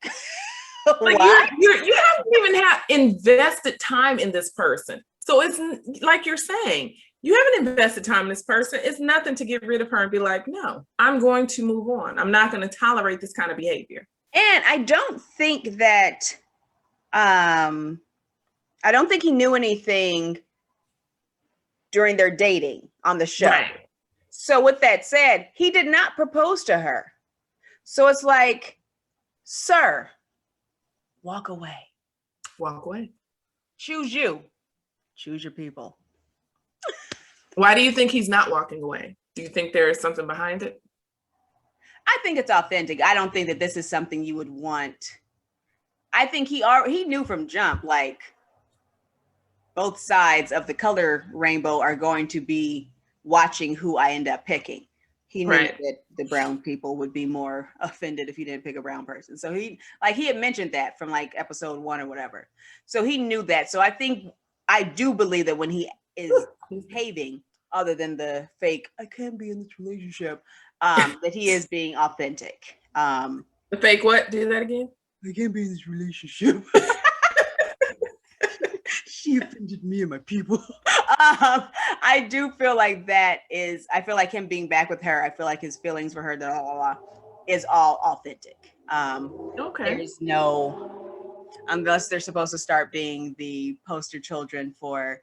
Like you haven't even invested time in this person. So it's like you're saying, you haven't invested time in this person. It's nothing to get rid of her and be like, no, I'm going to move on. I'm not going to tolerate this kind of behavior. And I don't think that, I don't think he knew anything during their dating on the show. Right. So with that said, he did not propose to her. So it's like, sir, walk away. Walk away. Choose you. Choose your people. Why do you think he's not walking away? Do you think there is something behind it? I think it's authentic. I don't think that this is something you would want. I think he knew from jump, like both sides of the color rainbow are going to be watching who I end up picking. He knew that the brown people would be more offended if he didn't pick a brown person. So he had mentioned that from like episode 1 or whatever. So he knew that. So I do believe that when he is behaving, other than the fake, I can't be in this relationship, that he is being authentic. The fake what? Do that again. I can't be in this relationship. She offended me and my people. I do feel like I feel like him being back with her, I feel like his feelings for her, is all authentic. Okay. There's no, unless they're supposed to start being the poster children for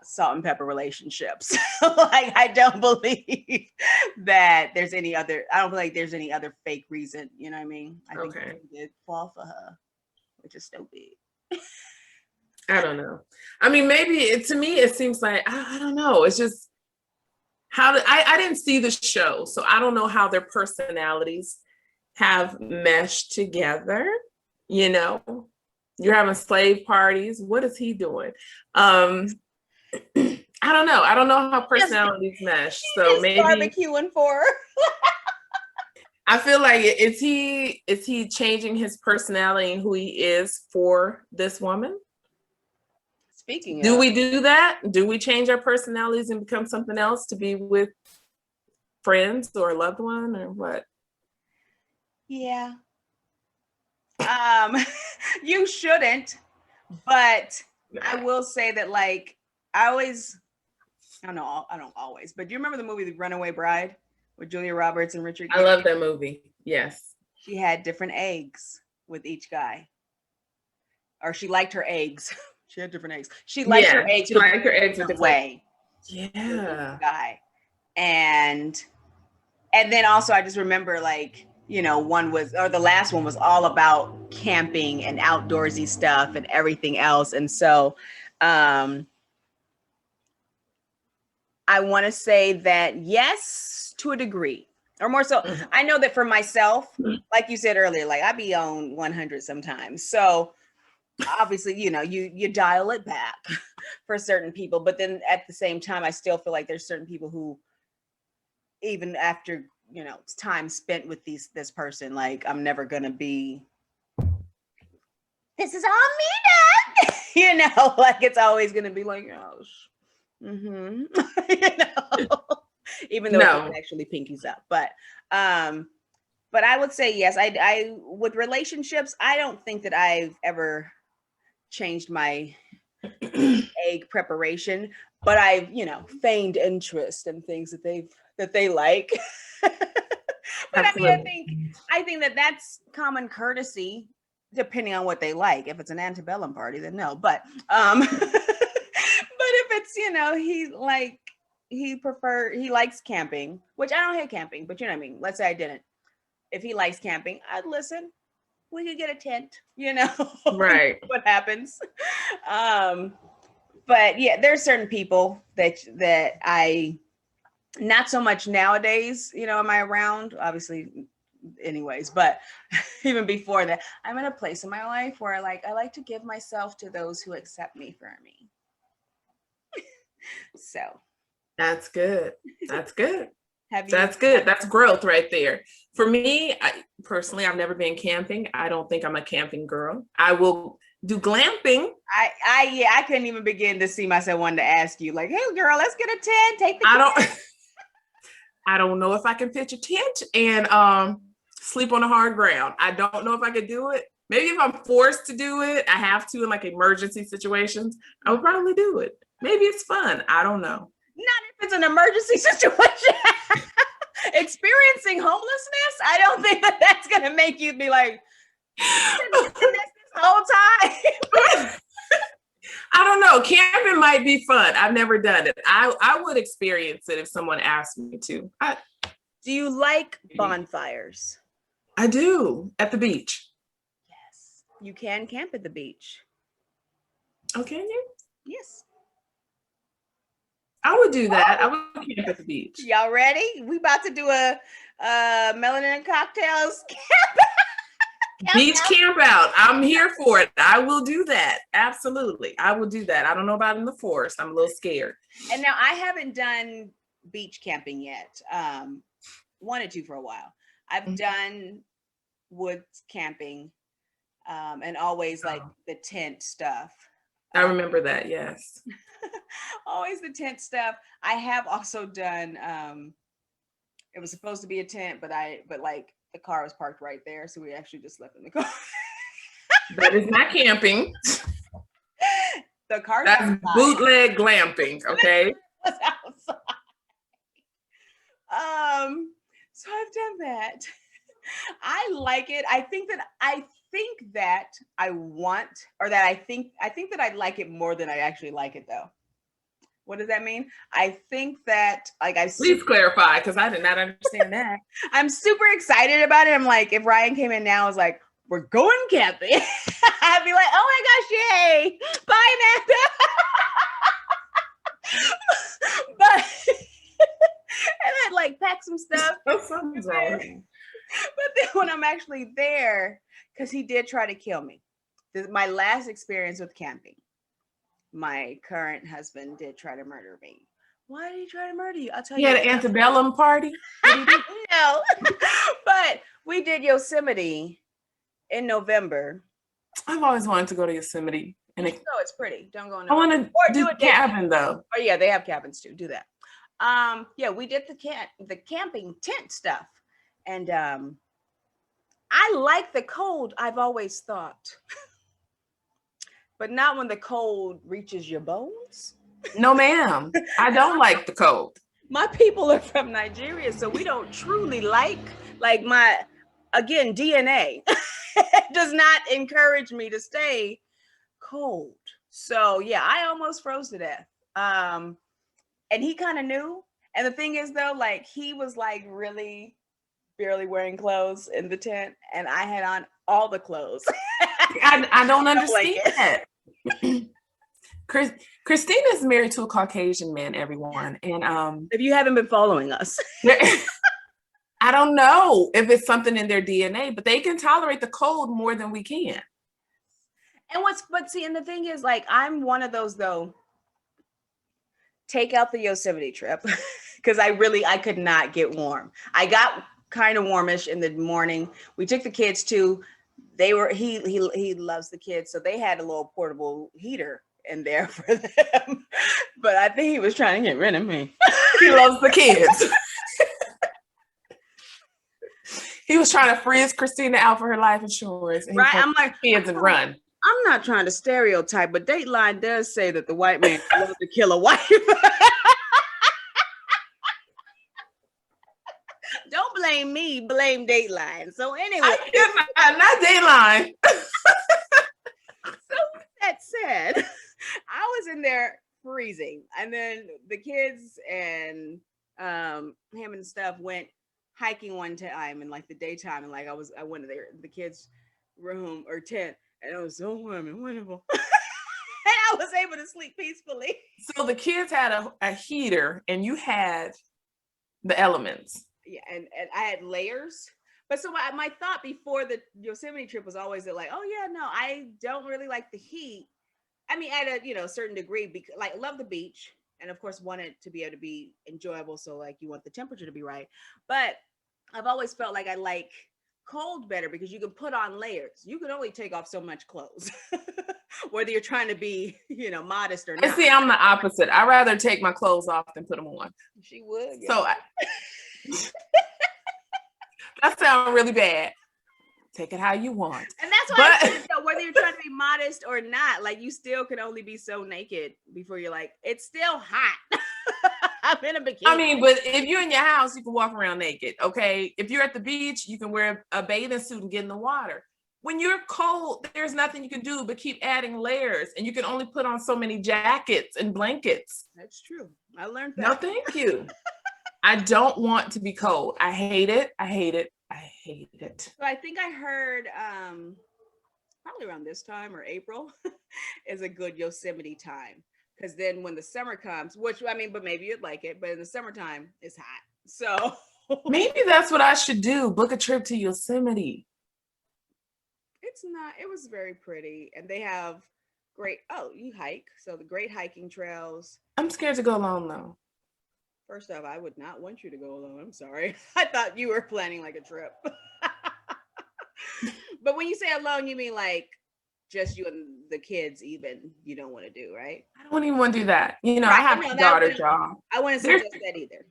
salt and pepper relationships. I don't believe that there's any other, I don't feel like there's any other fake reason, you know what I mean? I think he did fall for her, which is stupid. I don't know. I mean, maybe to me, it seems like, I don't know. It's just I didn't see the show, so I don't know how their personalities have meshed together. You know, you're having slave parties. What is he doing? I don't know. I don't know how personalities mesh. So maybe barbecuing for her. I feel like is he changing his personality and who he is for this woman? Speaking Do of, we do that? Do we change our personalities and become something else to be with friends or a loved one or what? yeah. You shouldn't, but I will say that like I don't always, but do you remember the movie The Runaway Bride with Julia Roberts and Richard Gere? I love that movie. Yes. She had different eggs with each guy. Or she liked her eggs. She had different eggs. She liked her eggs. She liked her eggs a different way. Yeah. Guy. And then also I just remember like, you know, the last one was all about camping and outdoorsy stuff and everything else. And so I want to say that yes, to a degree, or more so. Mm-hmm. I know that for myself, like you said earlier, like I be on 100 sometimes. So obviously, you know, you dial it back for certain people, but then at the same time, I still feel like there's certain people who, even after, you know, time spent with this person, like I'm never gonna be, this is all me dad. You know, like it's always gonna be like, oh, you know, even though it's actually pinkies up, but I would say yes. I with relationships, I don't think that I've ever changed my egg preparation, but I've, you know, feigned interest in things that they like. But absolutely. I mean, I think that that's common courtesy, depending on what they like. If it's an antebellum party, then no. But but if it's, you know, he likes camping, which I don't hate camping, but you know what I mean. Let's say I didn't. If he likes camping, I'd listen. We could get a tent, you know. Right. What happens? But yeah, there's certain people that I, not so much nowadays, you know, am I around? Obviously, anyways, but even before that, I'm in a place in my life where I like to give myself to those who accept me for me. So that's good. That's good. That's good. That's growth right there. For me, personally, I've never been camping. I don't think I'm a camping girl. I will do glamping. I couldn't even begin to see myself wanting to ask you, like, hey girl, let's get a tent. Take the I don't know if I can pitch a tent and sleep on the hard ground. I don't know if I could do it. Maybe if I'm forced to do it, I have to in like emergency situations, I would probably do it. Maybe it's fun. I don't know. Not if it's an emergency situation. Experiencing homelessness, I don't think that's going to make you be like, this whole time. I don't know. Camping might be fun. I've never done it. I would experience it if someone asked me to. Do you like bonfires? I do. At the beach. Yes. You can camp at the beach. Oh, can you? Yes. I would do that. I would camp at the beach. Y'all ready? We about to do a melanin and cocktails beach camp out. I'm here for it. I will do that. Absolutely. I will do that. I don't know about in the forest. I'm a little scared. And now I haven't done beach camping yet. Wanted to for a while. I've done woods camping and always like the tent stuff. I remember that. Yes. Always the tent stuff. I have also done, it was supposed to be a tent, but like the car was parked right there. So we actually just slept in the car. That is not camping. The car. That's bootleg glamping. Okay. Was outside. So I've done that. I like it. I think that I want, or that I think that I like it more than I actually like it though. What does that mean? I think that please clarify, because I did not understand that. I'm super excited about it. I'm like, if Ryan came in now, I was like, we're going camping. I'd be like, oh my gosh, yay. Bye, Amanda. But and I'd like pack some stuff. That sounds wrong. But then when I'm actually there, because he did try to kill me. My last experience with camping, my current husband did try to murder me. Why did he try to murder you? I'll tell you. He had an antebellum party? No. But we did Yosemite in November. I've always wanted to go to Yosemite. And it's pretty. Don't go in. I want to do a cabin though. Oh yeah, they have cabins too. Do that. Yeah, we did the camping tent stuff. And I like the cold, I've always thought. But not when the cold reaches your bones. No, ma'am. I don't like the cold. My people are from Nigeria, so we don't truly like my, again, DNA does not encourage me to stay cold. So yeah, I almost froze to death. And he kind of knew. And the thing is though, like he was like really barely wearing clothes in the tent, and I had on all the clothes. I don't understand that. Christina's married to a Caucasian man, everyone. And if you haven't been following us, I don't know if it's something in their DNA, but they can tolerate the cold more than we can. And and the thing is, like, I'm one of those though. Take out the Yosemite trip because I could not get warm. I got kind of warmish in the morning. We took the kids to, he loves the kids, so they had a little portable heater in there for them. But I think he was trying to get rid of me. He loves the kids. He was trying to freeze Christina out for her life insurance. And right, I'm like, kids and run. I'm not trying to stereotype, but Dateline does say that the white man loves to kill a wife. Don't blame me, blame Dateline. So anyway. Not Dateline. So that said, I was in there freezing. And then the kids and him and stuff went hiking one time in like the daytime. And like I went to the kids' room or tent. And it was so warm and wonderful. And I was able to sleep peacefully. So the kids had a heater and you had the elements. Yeah, and I had layers. But so my thought before the Yosemite trip was always that like, oh yeah, no, I don't really like the heat. I mean, at a certain degree, because like love the beach. And of course want it to be able to be enjoyable. So like you want the temperature to be right. But I've always felt like I like cold better because you can put on layers. You can only take off so much clothes, whether you're trying to be, modest or not. And see, I'm the opposite. I'd rather take my clothes off than put them on. She would. Yeah. So that sounds really bad. Take it how you want. And that's why I said, whether you're trying to be modest or not, like you still can only be so naked before you're like, it's still hot. I'm in a bikini. I mean, but if you're in your house, you can walk around naked, okay? If you're at the beach, you can wear a bathing suit and get in the water. When you're cold, there's nothing you can do but keep adding layers, and you can only put on so many jackets and blankets. That's true. I learned that. No, thank you. I don't want to be cold. I hate it. I hate it. I hate it. So I think I heard probably around this time or April is a good Yosemite time. Because then when the summer comes, which I mean, but maybe you'd like it, but in the summertime, it's hot. So maybe that's what I should do. Book a trip to Yosemite. It's not, it was very pretty. And they have you hike. So the great hiking trails. I'm scared to go alone though. First off, I would not want you to go alone. I'm sorry. I thought you were planning like a trip. But when you say alone, you mean like just you and the kids even you don't want to do, right? I don't even want to do that. Right, I have two daughters, y'all. I wouldn't suggest that either.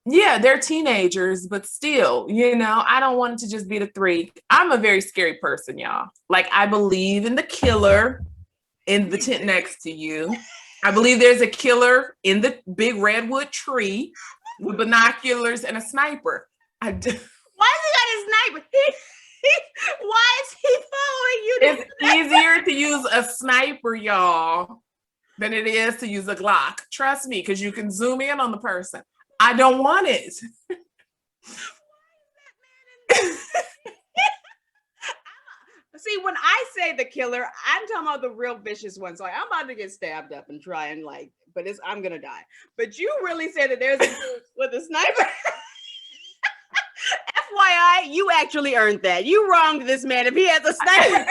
Yeah, they're teenagers, but still, I don't want it to just be the three. I'm a very scary person, y'all. Like I believe in the killer in the tent next to you. I believe there's a killer in the big redwood tree with binoculars and a sniper. Why has he got a sniper? Why is he following you? It's easier to use a sniper, y'all, than it is to use a Glock. Trust me, because you can zoom in on the person. I don't want it. See, when I say the killer, I'm talking about the real vicious ones. Like, I'm about to get stabbed up and try and like, but I'm gonna die. But you really said that there's a dude with a sniper. FYI, you actually earned that. You wronged this man if he has a sniper.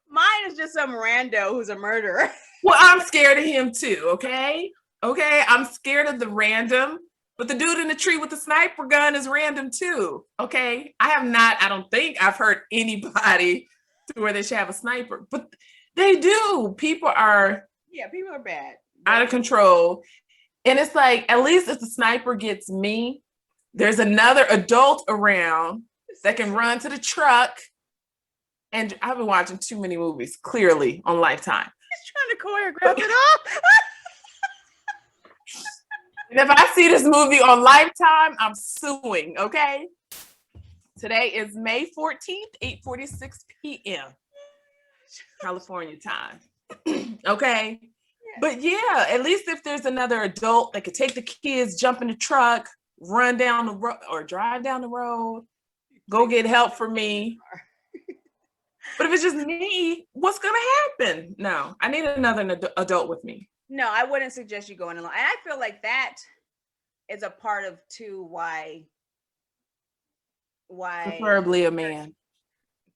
Mine is just some rando who's a murderer. Well, I'm scared of him too, okay? Okay, I'm scared of the random, but the dude in the tree with the sniper gun is random too, okay? I don't think I've heard anybody to where they should have a sniper, but they do. People are bad. out of control. And it's like, at least if the sniper gets me, there's another adult around that can run to the truck. And I've been watching too many movies, clearly, on Lifetime. He's trying to choreograph it all. And if I see this movie on Lifetime, I'm suing, okay? Today is May 14th, 8:46 p.m. California time. Okay? Yeah. But yeah, at least if there's another adult that could take the kids, jump in the truck, run down the road or drive down the road, go get help for me. But if it's just me, what's going to happen? No, I need another adult with me. No, I wouldn't suggest you going alone. And I feel like that is a part of too why preferably a man.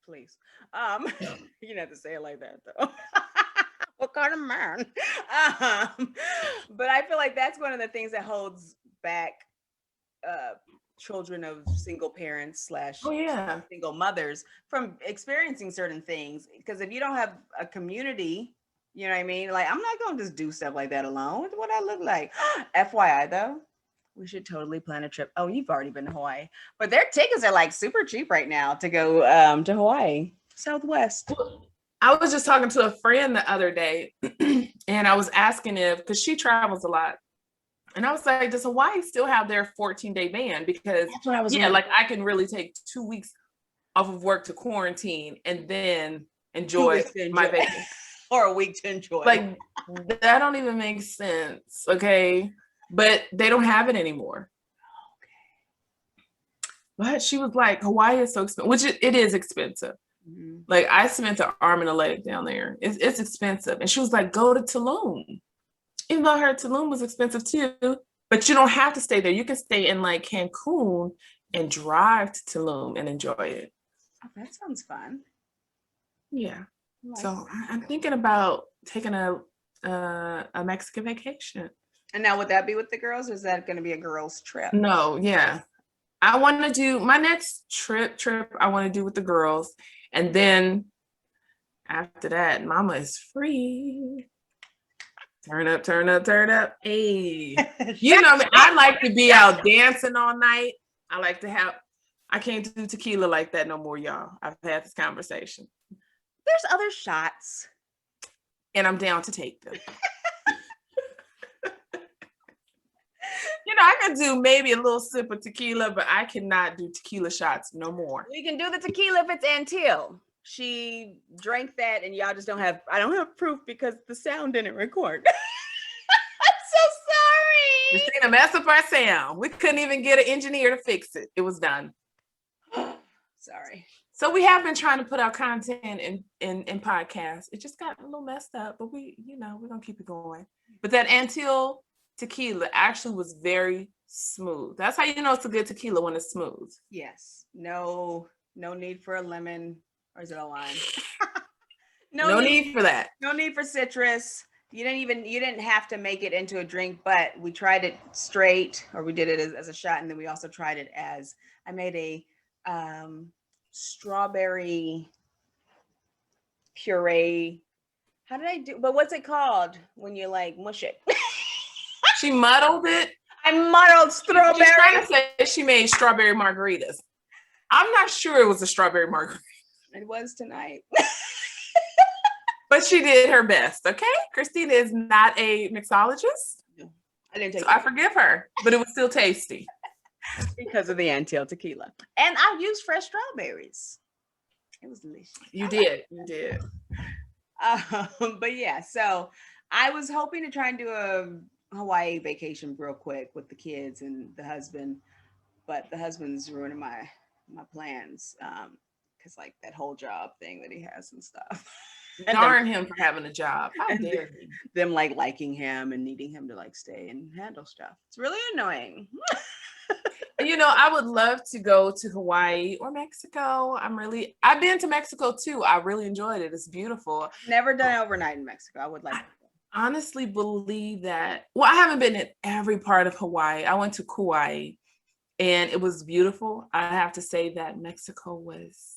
Please. You didn't have to say it like that though. What kind of man? But I feel like that's one of the things that holds back children of single parents / single mothers from experiencing certain things. Because if you don't have a community, you know what I mean? Like, I'm not going to just do stuff like that alone. What I look like. FYI though, we should totally plan a trip. Oh, you've already been to Hawaii, but their tickets are like super cheap right now to go to Hawaii, Southwest. I was just talking to a friend the other day and I was asking because she travels a lot. And I was like, does Hawaii still have their 14-day ban? Because like I can really take 2 weeks off of work to quarantine and then enjoy my vacation. Or a week to enjoy. Like, that don't even make sense, okay? But they don't have it anymore. Okay. But she was like, Hawaii is so expensive, which it is expensive. Mm-hmm. Like, I spent an arm and a leg down there. It's expensive. And she was like, go to Tulum. Even though I heard Tulum was expensive too, but you don't have to stay there. You can stay in like Cancun and drive to Tulum and enjoy it. Oh, that sounds fun. Yeah. So I'm thinking about taking a Mexican vacation. And now would that be with the girls or is that going to be a girls trip? No, yeah. I want to do my next trip I want to do with the girls. And then after that, mama is free. Turn up. Hey, you know me. I like to be out dancing all night. I can't do tequila like that no more, y'all. I've had this conversation. There's other shots. And I'm down to take them. I could do maybe a little sip of tequila, but I cannot do tequila shots no more. We can do the tequila if it's Antille. She drank that and y'all just I don't have proof because the sound didn't record. I'm so sorry. Xtina messed up our sound. We couldn't even get an engineer to fix it. It was done. Sorry. So we have been trying to put our content in podcasts. It just got a little messed up, but we're gonna keep it going. But that Antille tequila actually was very smooth. That's how you know it's a good tequila, when it's smooth. Yes. No need for a lemon. Or is it a lime? No need for that. No need for citrus. You didn't have to make it into a drink, but we tried it straight, or we did it as a shot, and then we also tried it as I made a strawberry puree. How did I do? But what's it called when you like mush it? She muddled it. I muddled strawberry. She's trying to say she made strawberry margaritas. I'm not sure it was a strawberry margarita. It was tonight. But she did her best, okay? Xtina is not a mixologist. No, I didn't take I forgive her, but it was still tasty. Because of the Antille tequila. And I used fresh strawberries. It was delicious. You did. But yeah, so I was hoping to try and do a Hawaii vacation real quick with the kids and the husband, but the husband's ruining my plans. because like that whole job thing that he has and stuff. And Darn him for having a job. How dare he? Them like liking him and needing him to like stay and handle stuff. It's really annoying. I would love to go to Hawaii or Mexico. I've been to Mexico too. I really enjoyed it. It's beautiful. Never done overnight in Mexico. I would like to go. Honestly believe that. Well, I haven't been in every part of Hawaii. I went to Kauai and it was beautiful. I have to say that Mexico was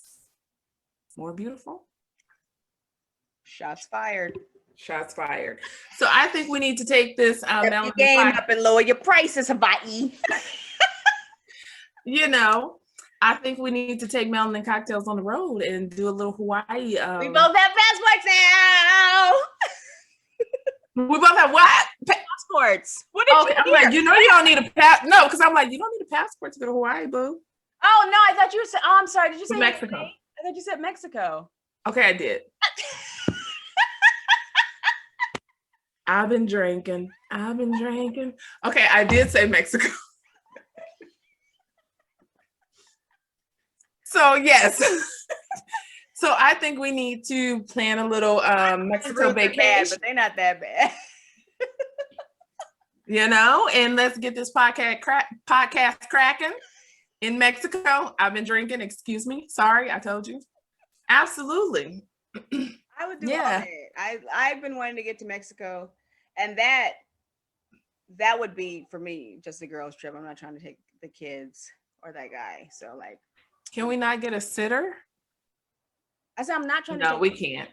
more beautiful. Shots fired. Shots fired. So I think we need to take this Step your game up and lower your prices, Hawaii. I think we need to take Melanin Cocktails on the road and do a little Hawaii. We both have passports now. We both have what? Passports. What did you I'm hear? like, you don't need a no, because I'm like, you don't need a passport to go to Hawaii, boo. Oh no, I thought you said. Oh, I'm sorry. Did you say Mexico? I thought you said Mexico. Okay, I did. I've been drinking. Okay, I did say Mexico. So yes. So I think we need to plan a little Mexico vacation. Bad, but they're not that bad. And let's get this podcast cracking in Mexico. I've been drinking. Excuse me. Sorry, I told you. Absolutely. I would do all it. I've been wanting to get to Mexico, and that would be for me just a girls' trip. I'm not trying to take the kids or that guy. So like, can we not get a sitter? I said I'm not trying to. No, we can't.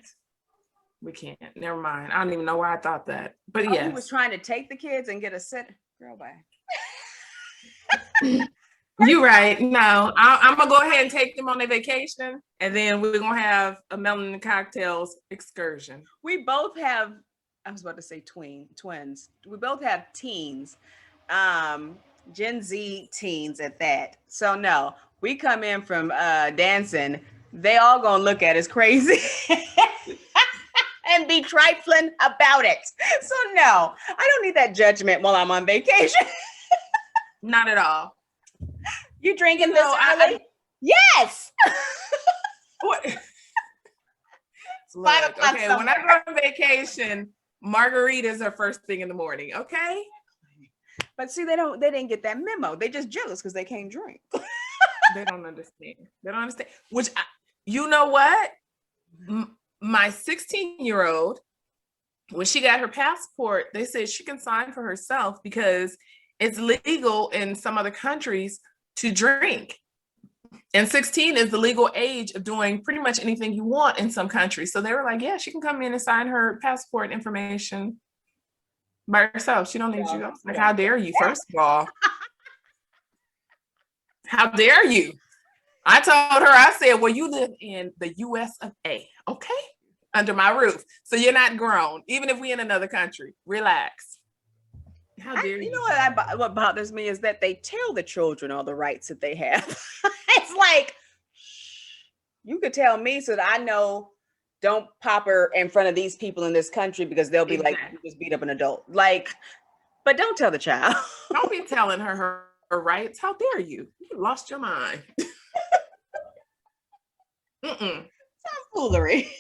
We can't. Never mind. I don't even know why I thought that. But yeah, he was trying to take the kids and get a sitter. Girl, bye. You're right. No, I'm gonna go ahead and take them on their vacation, and then we're gonna have a Melanin Cocktails excursion. We both have. I was about to say twins. We both have teens, Gen Z teens at that. So no, we come in from dancing. They all gonna look at us crazy and be trifling about it. So no, I don't need that judgment while I'm on vacation. Not at all. You drinking this early? Yes. What? Look, 5 o'clock okay, when I go on vacation, margaritas are first thing in the morning. Okay. But see, they didn't get that memo. They just jealous because they can't drink. They don't understand. Which, you know what? My 16-year-old, when she got her passport, they said she can sign for herself because it's legal in some other countries to drink. And 16 is the legal age of doing pretty much anything you want in some countries. So they were like, yeah, she can come in and sign her passport information by herself. She don't need you. I was like, how dare you, first of all? How dare you? I told her, I said, well, you live in the US of A, okay? Under my roof. So you're not grown, even if we in another country. Relax. How dare you? You know what bothers me is that they tell the children all the rights that they have. It's like, you could tell me so that I know don't pop her in front of these people in this country because they'll be like, you just beat up an adult. Like, but don't tell the child. Don't be telling her rights. How dare you? You lost your mind. Some foolery.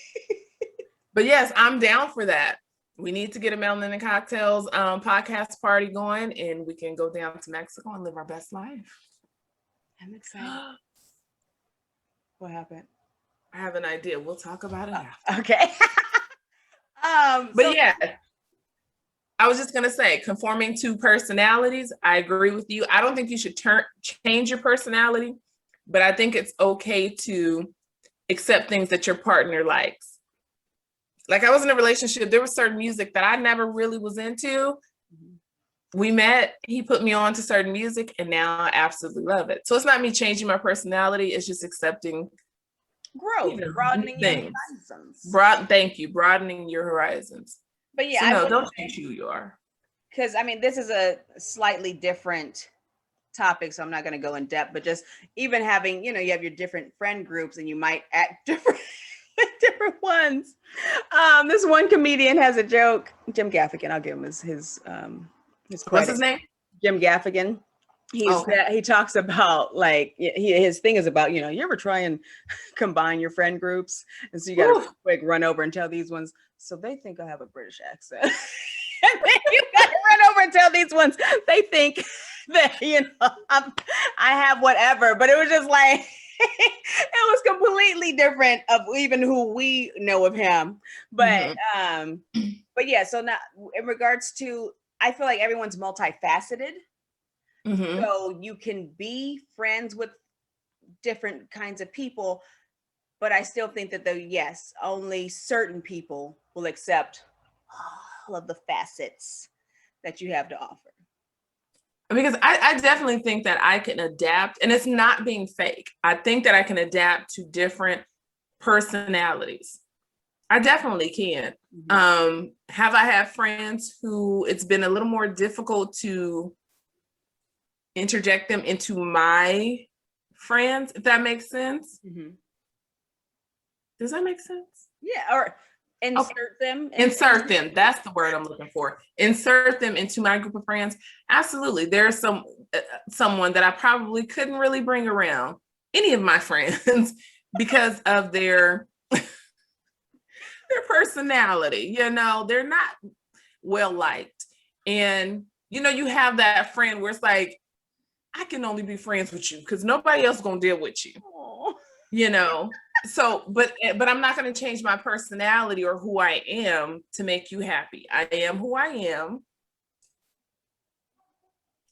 But yes, I'm down for that. We need to get a Melanin and Cocktails podcast party going, and we can go down to Mexico and live our best life. I'm excited. What happened? I have an idea. We'll talk about it after. Okay. But yeah, I was just gonna say, conforming to personalities, I agree with you. I don't think you should change your personality, but I think it's okay to accept things that your partner likes. Like, I was in a relationship, there was certain music that I never really was into. We met, he put me on to certain music, and now I absolutely love it. So it's not me changing my personality, it's just accepting growth, broadening your horizons. Thank you, broadening your horizons. But yeah, so no, don't change who you are. Because I mean, this is a slightly different topic, so I'm not going to go in depth, but just even having, you have your different friend groups and you might act different ones. This one comedian has a joke, Jim Gaffigan, I'll give him his what's his name? Jim Gaffigan. He talks about like his thing is about, you ever try and combine your friend groups, and so you got to quick run over and tell these ones, so they think I have a British accent. And then you got to run over and tell these ones they think that I have whatever, but it was just like it was completely different of even who we know of him. But but yeah, so now in regards to, I feel like everyone's multifaceted. So you can be friends with different kinds of people, but I still think that yes, only certain people will accept all of the facets that you have to offer. Because I definitely think that I can adapt, and it's not being fake. I think that I can adapt to different personalities. I definitely can. Have I had friends who it's been a little more difficult to interject them into my friends, if that makes sense? Does that make sense? Yeah, or insert them. Insert them. That's the word I'm looking for. Insert them into my group of friends. Absolutely. There's someone that I probably couldn't really bring around any of my friends because of their personality. They're not well liked. And you have that friend where it's like, I can only be friends with you because nobody else is gonna deal with you. So, but I'm not going to change my personality or who I am to make you happy. I am who I am.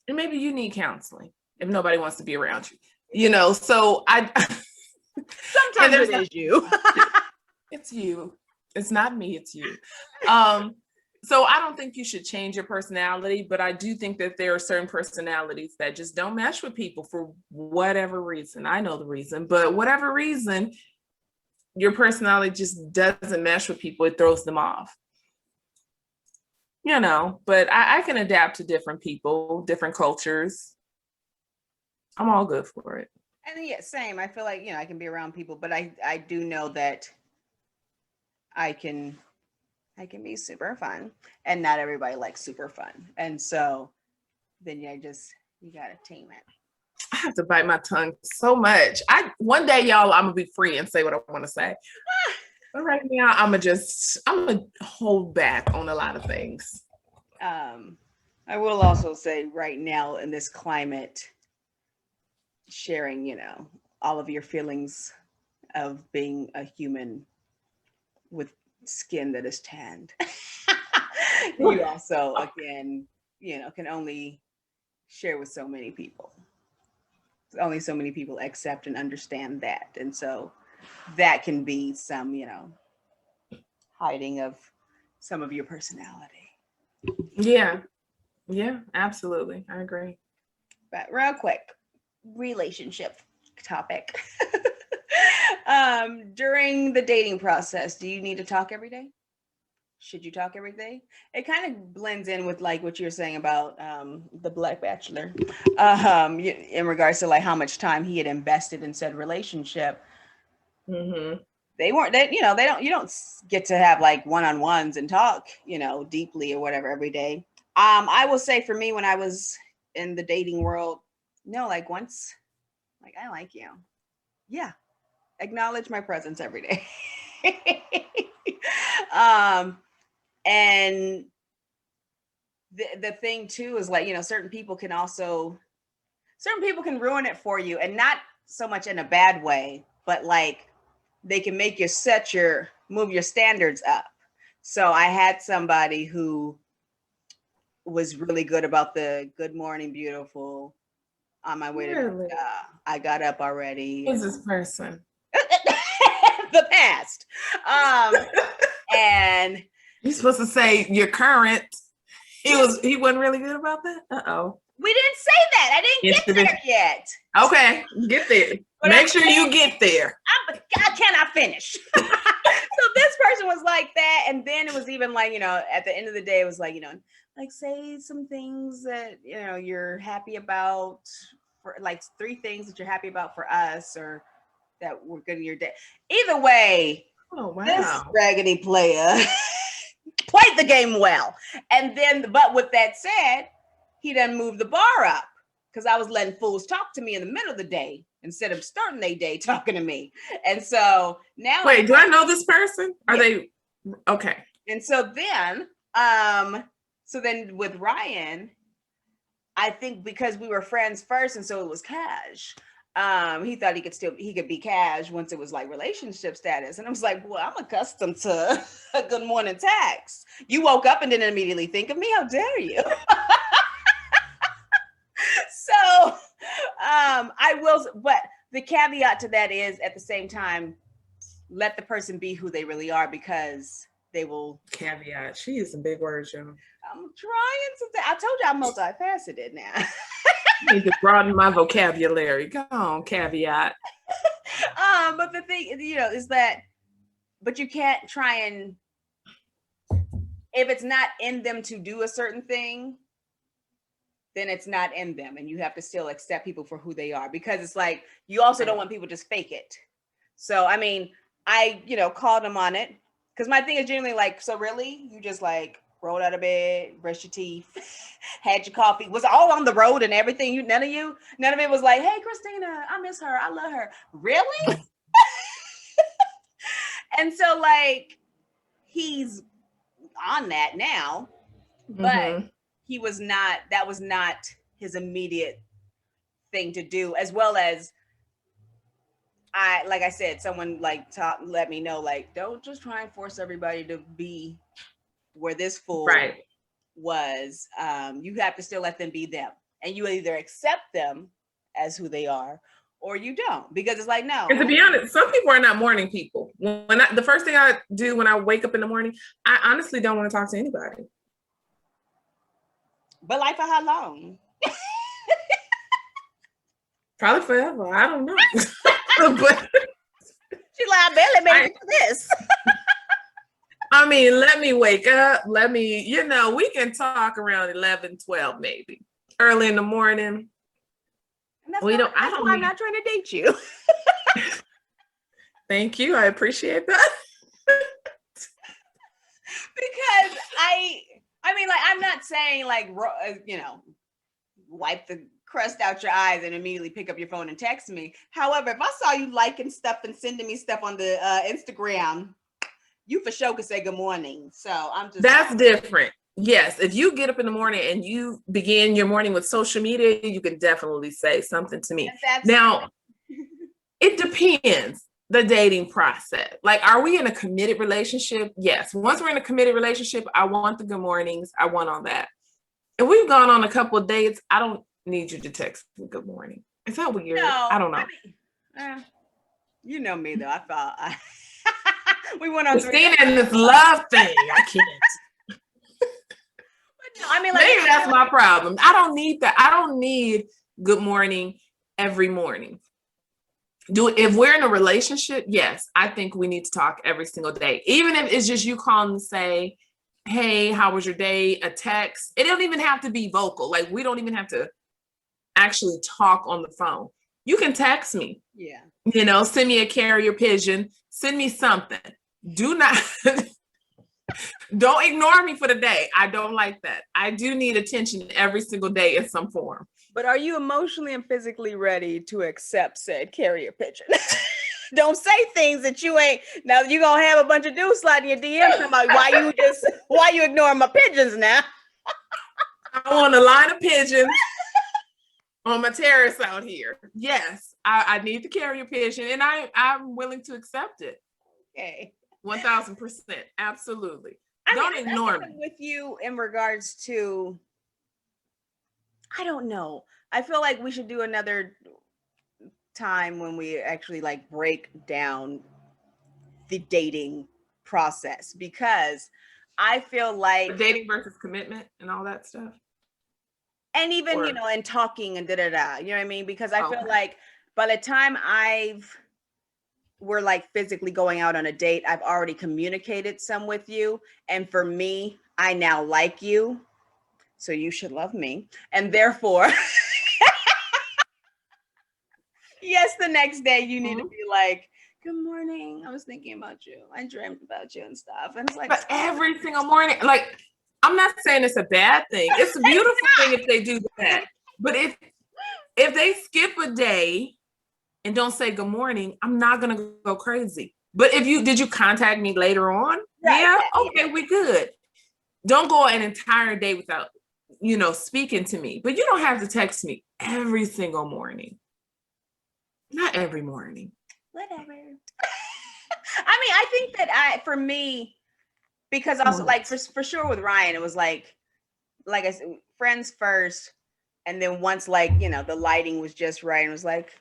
And maybe you need counseling if nobody wants to be around you. So sometimes it is you. It's you. It's not me, it's you. So I don't think you should change your personality, but I do think that there are certain personalities that just don't mesh with people for whatever reason. I know the reason, but whatever reason, your personality just doesn't mesh with people. It throws them off. But I can adapt to different people, different cultures. I'm all good for it. And yeah, same. I feel like, I can be around people, but I do know that I can be super fun, and not everybody likes super fun. And so then you got to tame it. I have to bite my tongue so much. One day, y'all, I'm gonna be free and say what I want to say. But right now, I'm gonna hold back on a lot of things. I will also say right now in this climate, sharing, all of your feelings of being a human with skin that is tanned. You also, again, can only share with so many people. Only so many people accept and understand that. And so that can be some, hiding of some of your personality. Yeah, absolutely. I agree. But real quick, relationship topic. During the dating process, do you need to talk every day? Should you talk every day? It kind of blends in with like what you're saying about the Black Bachelor, in regards to like how much time he had invested in said relationship. They weren't that, you don't get to have like one-on-ones and talk, deeply or whatever every day. I will say for me, when I was in the dating world, like once, like, I like you. Yeah. Acknowledge my presence every day. And the thing too is like, certain people can ruin it for you, and not so much in a bad way, but like they can make you move your standards up. So I had somebody who was really good about the good morning, beautiful, on my way to I got up already. Who's this person? The past. And you're supposed to say your current. He wasn't really good about that. Uh-oh. We didn't say that. I didn't get there yet. Okay, get there. But make sure you get there. I cannot finish. So this person was like that, and then it was even like, at the end of the day, it was like, like say some things that you're happy about, for like 3 things that you're happy about for us, or that were good in your day. Either way, this raggedy player played the game well. And then, but with that said, he done moved the bar up. because I was letting fools talk to me in the middle of the day instead of starting their day talking to me. And so now, wait, do I know this person? Are they okay? And so then with Ryan, I think because we were friends first, and so it was cash. He thought he could be cash once it was like relationship status. And I was like, well, I'm accustomed to a good morning text. You woke up and didn't immediately think of me. How dare you? So I will, but the caveat to that is at the same time, let the person be who they really are, because they will. Caveat. She used some big words, y'all. I'm trying to. I told you I'm multifaceted now. I need to broaden my vocabulary. Go on, caveat. But the thing, is that, but you can't try and, if it's not in them to do a certain thing, then it's not in them, and you have to still accept people for who they are, because it's like, you also don't want people to just fake it. So, I mean, I, called them on it, because my thing is generally like, so really, you just like rolled out of bed, brushed your teeth, had your coffee, was all on the road and everything. None of it was like, hey, Xtina, I miss her, I love her. Really? And so like, he's on that now, but that was not his immediate thing to do, as well as like I said, someone like let me know, like, don't just try and force everybody to be where this fool was. You have to still let them be them, and you either accept them as who they are or you don't, because it's like, no. And to be honest, some people are not morning people. The first thing I do when I wake up in the morning, I honestly don't want to talk to anybody. But like for how long? Probably forever. I don't know. But she's like, I barely made it to this. I mean, let me wake up. Let me, we can talk around 11, 12, maybe early in the morning. That's why I'm not trying to date you. Thank you. I appreciate that. Because I mean, like, I'm not saying like, wipe the crust out your eyes and immediately pick up your phone and text me. However, if I saw you liking stuff and sending me stuff on the Instagram, you for sure could say good morning. So I'm just. That's different. Yes. If you get up in the morning and you begin your morning with social media, you can definitely say something to me. Now, it depends. The dating process. Like, are we in a committed relationship? Yes. Once we're in a committed relationship, I want the good mornings. I want all that. If we've gone on a couple of dates, I don't need you to text me good morning. Is that weird? No, I don't know. I mean, you know me though. I thought we went on Xtina and this love thing. I can't. No, I mean, like, maybe that's my problem. I don't need that. I don't need good morning every morning. If we're in a relationship, yes, I think we need to talk every single day. Even if it's just you calling and say, hey, how was your day? A text. It don't even have to be vocal. Like, we don't even have to actually talk on the phone. You can text me. Yeah. Send me a carrier pigeon. Send me something. Do not, don't ignore me for the day. I don't like that. I do need attention every single day in some form. But are you emotionally and physically ready to accept said carrier pigeon? Don't say things that you ain't. Now you're gonna have a bunch of dudes sliding your DMs about why you ignoring my pigeons now? I want a line of pigeons on my terrace out here. Yes, I need the carrier pigeon, and I'm willing to accept it. Okay. 1000%. Absolutely. Don't ignore me. With you in regards to, I don't know. I feel like we should do another time when we actually like break down the dating process, because I feel like dating versus commitment and all that stuff. And even, and talking and you know what I mean? Because I feel like by the time we're like physically going out on a date, I've already communicated some with you. And for me, I now like you. So you should love me. And therefore, yes, the next day you need to be like, good morning. I was thinking about you. I dreamt about you and stuff. And it's like, but every single morning, like, I'm not saying it's a bad thing. It's a beautiful thing if they do that. But if a day and don't say good morning, I'm not gonna go crazy. But if did you contact me later on? Right. Yeah, okay, we good. Don't go an entire day without, speaking to me. But you don't have to text me every single morning. Not every morning. Whatever. I think that for me, because also like for sure with Ryan, it was like I said, friends first, and then once the lighting was just right, and it was like,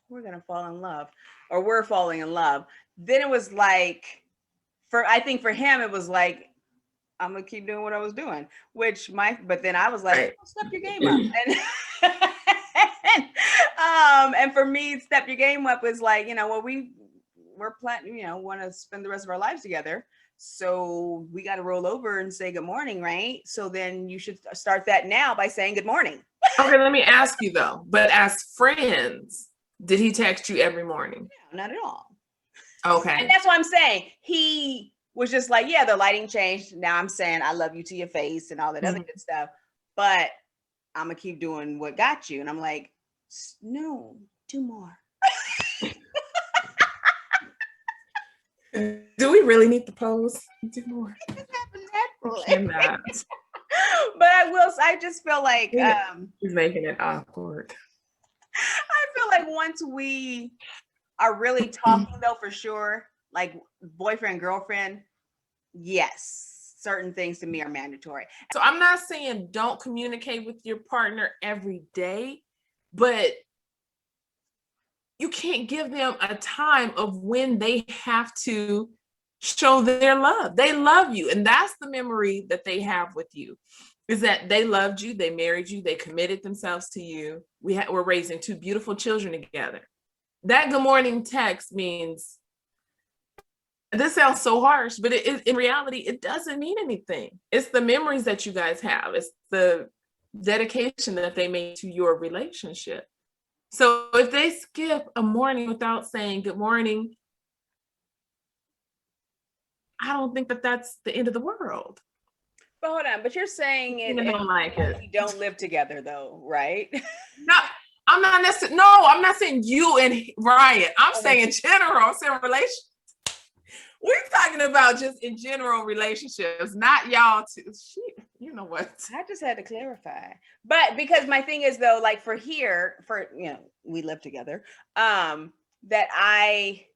we're gonna fall in love, or we're falling in love. Then it was like, I think for him, it was like, I'm gonna keep doing what I was doing, but then I was like, right. Step your game up. And for me, step your game up is like, we're planning, want to spend the rest of our lives together. So we got to roll over and say good morning, right? So then you should start that now by saying good morning. Okay, let me ask you though, but as friends, did he text you every morning? No, not at all. Okay. And that's what I'm saying. He was just like, yeah, the lighting changed. Now I'm saying I love you to your face and all that other good stuff. But I'm going to keep doing what got you. And I'm like, no, do more. Do we really need to pose? Do more. But I just feel like he's making it awkward. I feel like once we are really talking though, for sure, like boyfriend, girlfriend, yes, certain things to me are mandatory. So I'm not saying don't communicate with your partner every day, but you can't give them a time of when they have to show their love. They love you. And that's the memory that they have with you, is that they loved you, they married you, they committed themselves to you. We're raising 2 beautiful children together. That good morning text means, this sounds so harsh, but in reality, it doesn't mean anything. It's the memories that you guys have. It's the dedication that they made to your relationship. So if they skip a morning without saying good morning, I don't think that that's the end of the world. But hold on, but you're saying it. I don't like it. You don't live together though, right? No, I'm not necessarily. No, I'm not saying you and Ryan. I'm saying in general. I'm saying relationships. We're talking about just in general relationships, not y'all too. You know what? I just had to clarify. But because my thing is though, like we live together, that I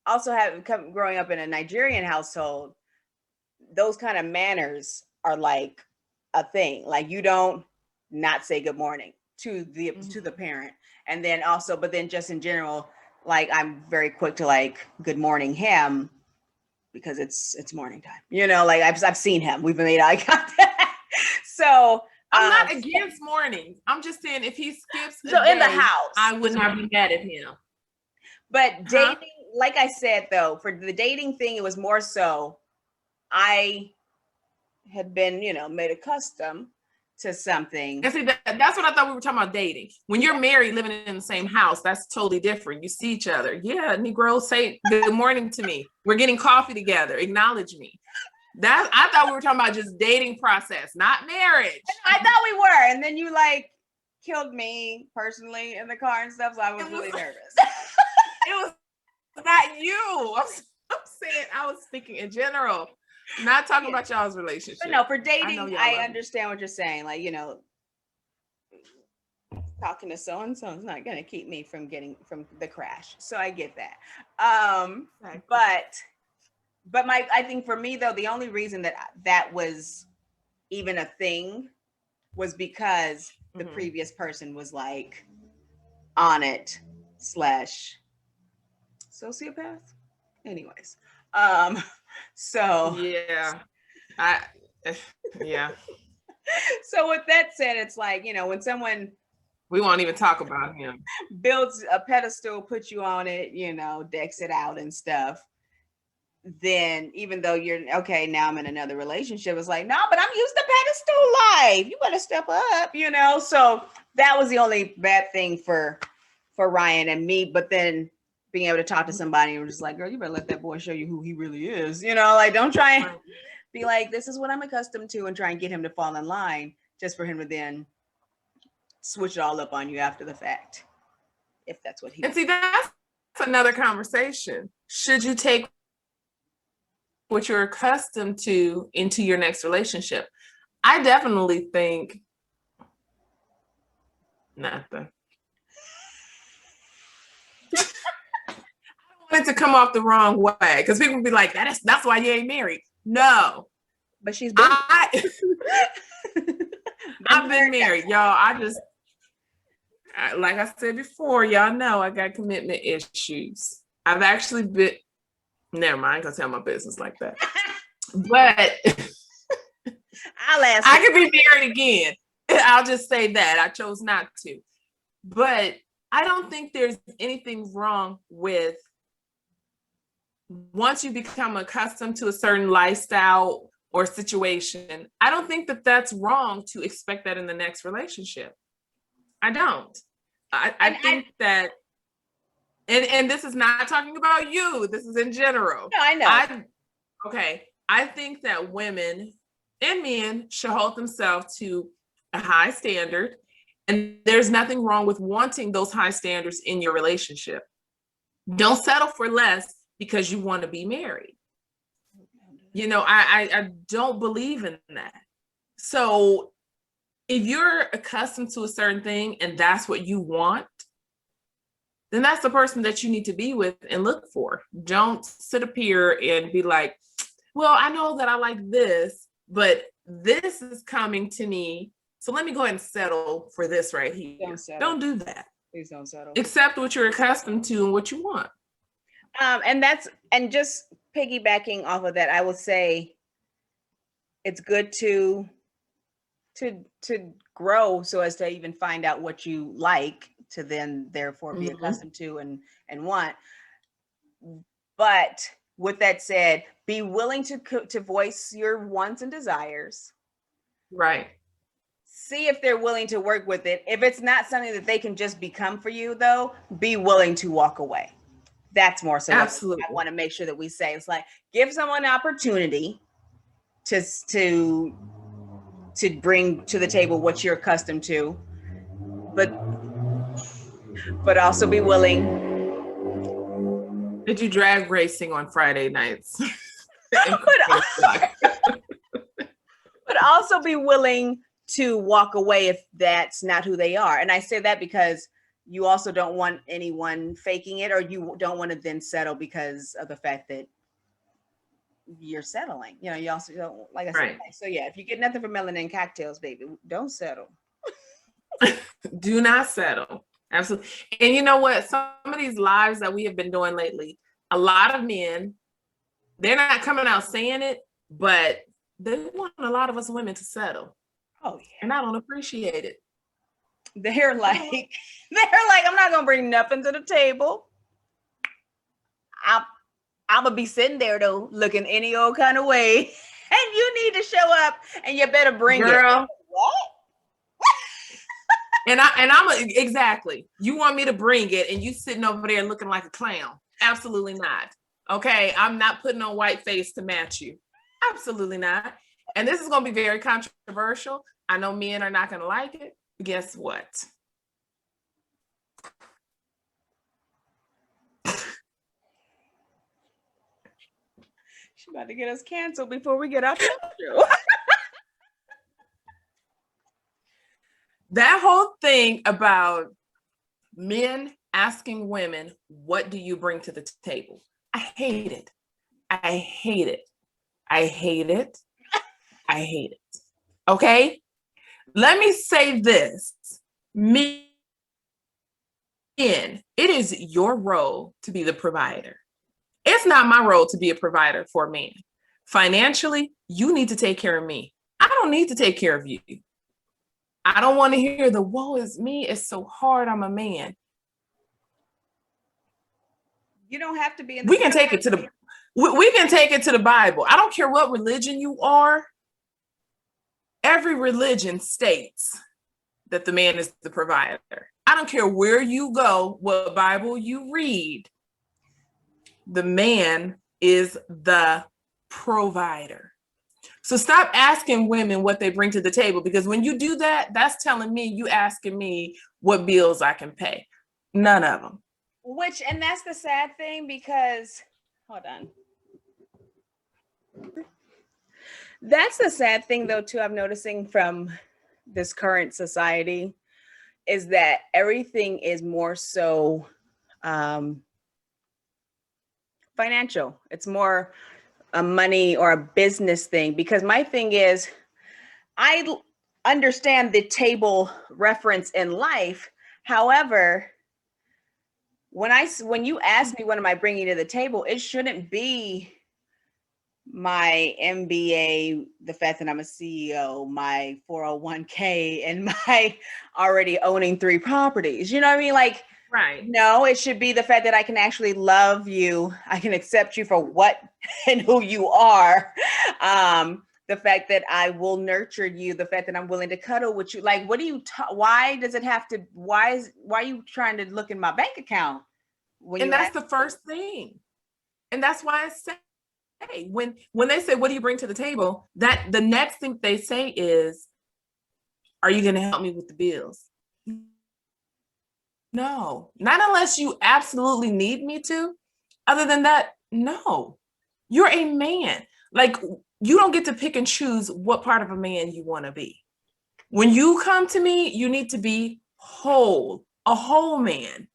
also have growing up in a Nigerian household, those kind of manners are like a thing. Like you don't not say good morning to the parent. And then also, but then just in general, like I'm very quick to like good morning him, because it's morning time. Like I've seen him. We've made eye contact. So I'm not against mornings. I'm just saying if he skips in the house, I would not be mad at him. But dating, like I said though, for the dating thing, it was more so I had been, made accustomed to something. And see, that's what I thought we were talking about dating. When you're married, living in the same house, that's totally different. You see each other. Yeah, Negro, say good morning to me. We're getting coffee together. Acknowledge me. I thought we were talking about just dating process, not marriage. I thought we were. And then you like killed me personally in the car and stuff. So I was really nervous. It was not you. I'm saying I was speaking in general. Not talking about y'all's relationship. But no, for dating, I understand what you're saying. Like, talking to so-and-so is not going to keep me from from the crash. So I get that. But I think for me though, the only reason that was even a thing was because the previous person was like on it / sociopath. Anyways. So yeah, yeah. So with that said, it's like, when someone, we won't even talk about him, builds a pedestal, puts you on it, decks it out and stuff, then even though you're okay, now I'm in another relationship, it's like, no, but I'm used to pedestal life. You better step up, So that was the only bad thing for Ryan and me. But then being able to talk to somebody and just like, girl, you better let that boy show you who he really is. Like don't try and be like, this is what I'm accustomed to, and try and get him to fall in line just for him to then switch it all up on you after the fact, if that's what he And see, that's another conversation. Should you take what you're accustomed to into your next relationship? I definitely think nothing. I don't want it to come off the wrong way, because people will be like, that's why you ain't married. No. But she's been I've been married, y'all. Like I said before, y'all know I got commitment issues. I've actually been, never mind, I'm gonna tell my business like that. But I'll ask. I could be married again. I'll just say that. I chose not to. But I don't think there's anything wrong with, once you become accustomed to a certain lifestyle or situation, I don't think that that's wrong to expect that in the next relationship. I don't. I think that, and this is not talking about you, this is in general. No, I know. I think that women and men should hold themselves to a high standard, and there's nothing wrong with wanting those high standards in your relationship. Don't settle for less because you want to be married. You know, I don't believe in that. So if you're accustomed to a certain thing and that's what you want, then that's the person that you need to be with and look for. Don't sit up here and be like, well, I know that I like this, but this is coming to me, so let me go ahead and settle for this right here. Don't do that. Please don't settle. Accept what you're accustomed to and what you want. And just piggybacking off of that, I would say it's good to grow so as to even find out what you like, to then therefore be accustomed to and want. But with that said, be willing to voice your wants and desires. Right. See if they're willing to work with it. If it's not something that they can just become for you, though, be willing to walk away. That's more so. Absolutely. I want to make sure that we say, it's like, give someone an opportunity to bring to the table what you're accustomed to, but also be willing. Did you drag racing on Friday nights? But also be willing to walk away if that's not who they are. And I say that because you also don't want anyone faking it, or you don't want to then settle because of the fact that you're settling. You know, you also don't, like I said. Right. So yeah, if you get nothing from melanin cocktails, baby, don't settle. Do not settle. Absolutely. And you know what? Some of these lives that we have been doing lately, a lot of men, they're not coming out saying it, but they want a lot of us women to settle. Oh yeah. And I don't appreciate it. They're like, I'm not gonna bring nothing to the table. I'm gonna be sitting there though, looking any old kind of way, and you need to show up, and you better bring it. Girl. What? And I'm exactly. You want me to bring it, and you sitting over there looking like a clown? Absolutely not. Okay, I'm not putting on white face to match you. Absolutely not. And this is going to be very controversial. I know men are not going to like it. Guess what? She's about to get us canceled before we get off the show. That whole thing about men asking women, what do you bring to the table? I hate it. I hate it. I hate it. I hate it. Okay? Let me say this. Men, it is your role to be the provider. It's not my role to be a provider for a man. Financially, you need to take care of me. I don't need to take care of you. I don't want to hear the woe is me. It's so hard. I'm a man. You don't have to be in we can take it to the we can take it to the Bible. I don't care what religion you are. Every religion states that the man is the provider. I don't care where you go, what Bible you read. The man is the provider. So stop asking women what they bring to the table, because when you do that, that's telling me you asking me what bills I can pay. None of them. And that's the sad thing, because hold on. That's the sad thing though too, I'm noticing from this current society, is that everything is more so financial. It's more a money or a business thing, because my thing is, I understand the table reference in life. However, when you ask me what am I bringing to the table, it shouldn't be my MBA, the fact that I'm a CEO, my 401k, and my already owning 3 properties. You know what I mean? Like, right. No, it should be the fact that I can actually love you. I can accept you for what and who you are. The fact that I will nurture you, the fact that I'm willing to cuddle with you. Like, what do you, why does it have to, why are you trying to look in my bank account? And that's the first thing. And that's why I say, when they say, what do you bring to the table? That the next thing they say is, are you going to help me with the bills? No, not unless you absolutely need me to. Other than that, no. You're a man. Like, you don't get to pick and choose what part of a man you want to be. When you come to me, you need to be whole, a whole man,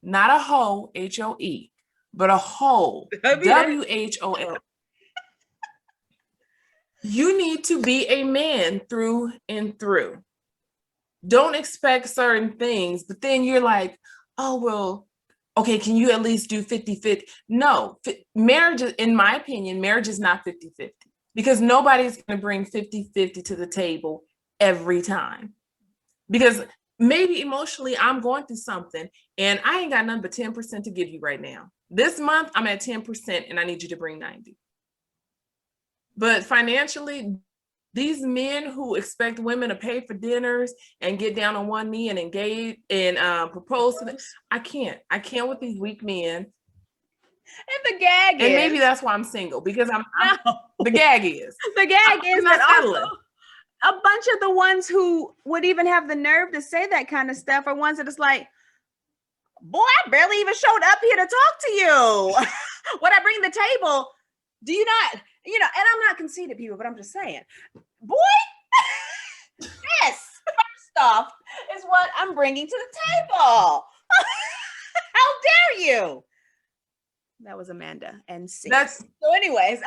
not a hoe, H-O-E, but a whole, W-H-O-L. You need to be a man through and through. Don't expect certain things, but then you're like, oh, well, okay, can you at least do 50-50? No, marriage, in my opinion, marriage is not 50-50, because nobody's going to bring 50-50 to the table every time. Because maybe emotionally I'm going through something and I ain't got nothing but 10% to give you right now. This month I'm at 10% and I need you to bring 90. But financially, these men who expect women to pay for dinners and get down on one knee and engage and propose to them, I can't with these weak men. And the gag is, and maybe that's why I'm single, because the gag is that also a bunch of the ones who would even have the nerve to say that kind of stuff are ones that it's like, boy, I barely even showed up here to talk to you. What I bring to the table, do you not, and I'm not conceited, people, but I'm just saying, boy, this, first off, is what I'm bringing to the table. How dare you? That was Amanda and C. So anyways,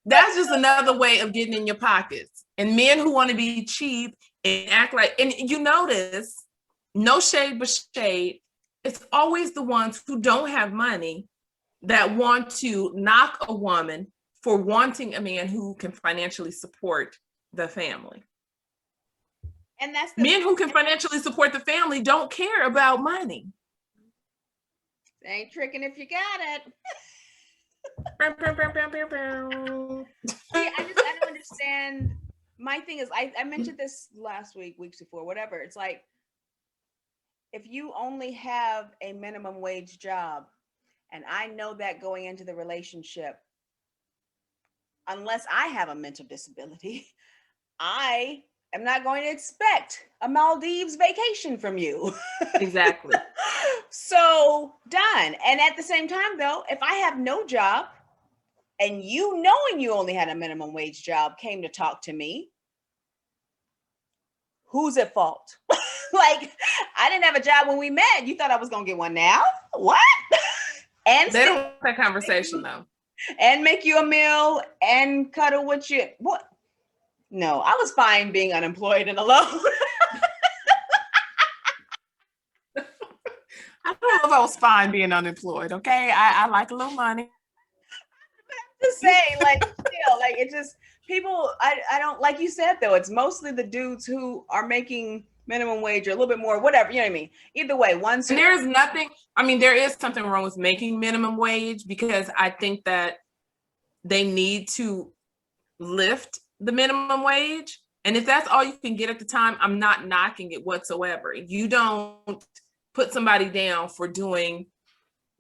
that's just another way of getting in your pockets. And men who want to be cheap and act like, and you notice, no shade but shade, it's always the ones who don't have money that want to knock a woman for wanting a man who can financially support the family. And that's men who can financially support the family don't care about money. They ain't tricking if you got it. See, I don't understand. My thing is, I mentioned this last week, weeks before, whatever. It's like, if you only have a minimum wage job, and I know that going into the relationship, unless I have a mental disability, I am not going to expect a Maldives vacation from you. Exactly. So done. And at the same time, though, if I have no job and you knowing you only had a minimum wage job came to talk to me, who's at fault? Like, I didn't have a job when we met. You thought I was going to get one now? What? And they don't want that conversation though. And make you a meal and cuddle with you. What? No, I was fine being unemployed and alone. I don't know if I was fine being unemployed. Okay, I like a little money. Just saying, like, still, like, it just people. I don't, like you said though. It's mostly the dudes who are making minimum wage or a little bit more, whatever. You know what I mean? Either way, once there's nothing. I mean, there is something wrong with making minimum wage, because I think that they need to lift the minimum wage. And if that's all you can get at the time, I'm not knocking it whatsoever. You don't put somebody down for doing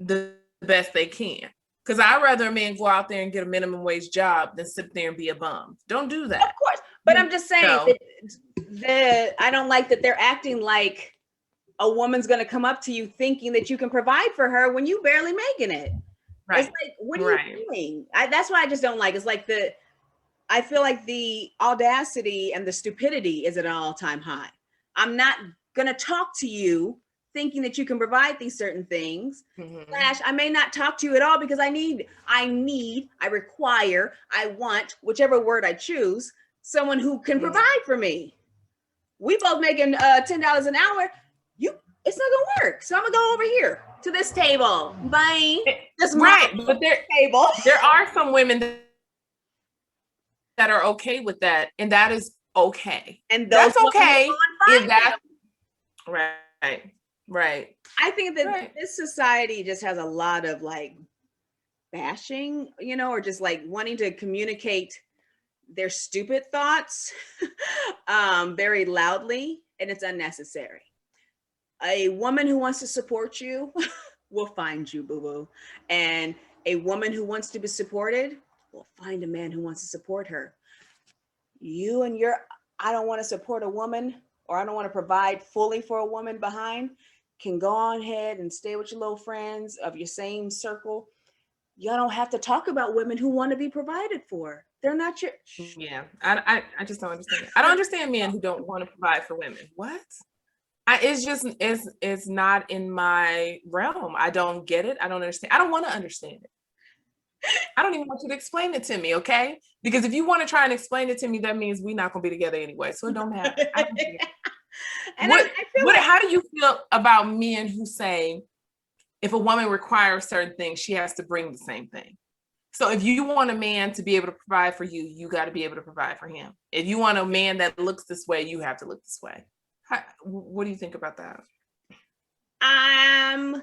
the best they can. Because I'd rather a man go out there and get a minimum wage job than sit there and be a bum. Don't do that. Of course. But I'm just saying No. that I don't like that they're acting like a woman's going to come up to you thinking that you can provide for her when you barely making it. Right. It's like, what are you doing? That's what I just don't like. It's like I feel like the audacity and the stupidity is at an all-time high. I'm not going to talk to you thinking that you can provide these certain things. Slash, I may not talk to you at all because I require, I want, whichever word I choose, someone who can provide for me. We both making $10 an hour. It's not gonna work. So I'm gonna go over here to this table. Bye. Right, but there are some women that are okay with that, and that is okay. And that's okay. If that, right. I think that this society just has a lot of like bashing, or just like wanting to communicate their stupid thoughts very loudly, and it's unnecessary. A woman who wants to support you will find you, boo-boo. And a woman who wants to be supported will find a man who wants to support her. I don't want to support a woman, or I don't want to provide fully for a woman behind, can go on ahead and stay with your little friends of your same circle. Y'all don't have to talk about women who want to be provided for. They're not your... Yeah, I just don't understand. I don't understand men who don't want to provide for women. What? It's not in my realm. I don't get it. I don't understand. I don't want to understand it. I don't even want you to explain it to me, okay? Because if you want to try and explain it to me, that means we're not going to be together anyway. So it don't matter. How do you feel about men who say if a woman requires certain things, she has to bring the same thing? So if you want a man to be able to provide for you, you got to be able to provide for him. If you want a man that looks this way, you have to look this way. What do you think about that? I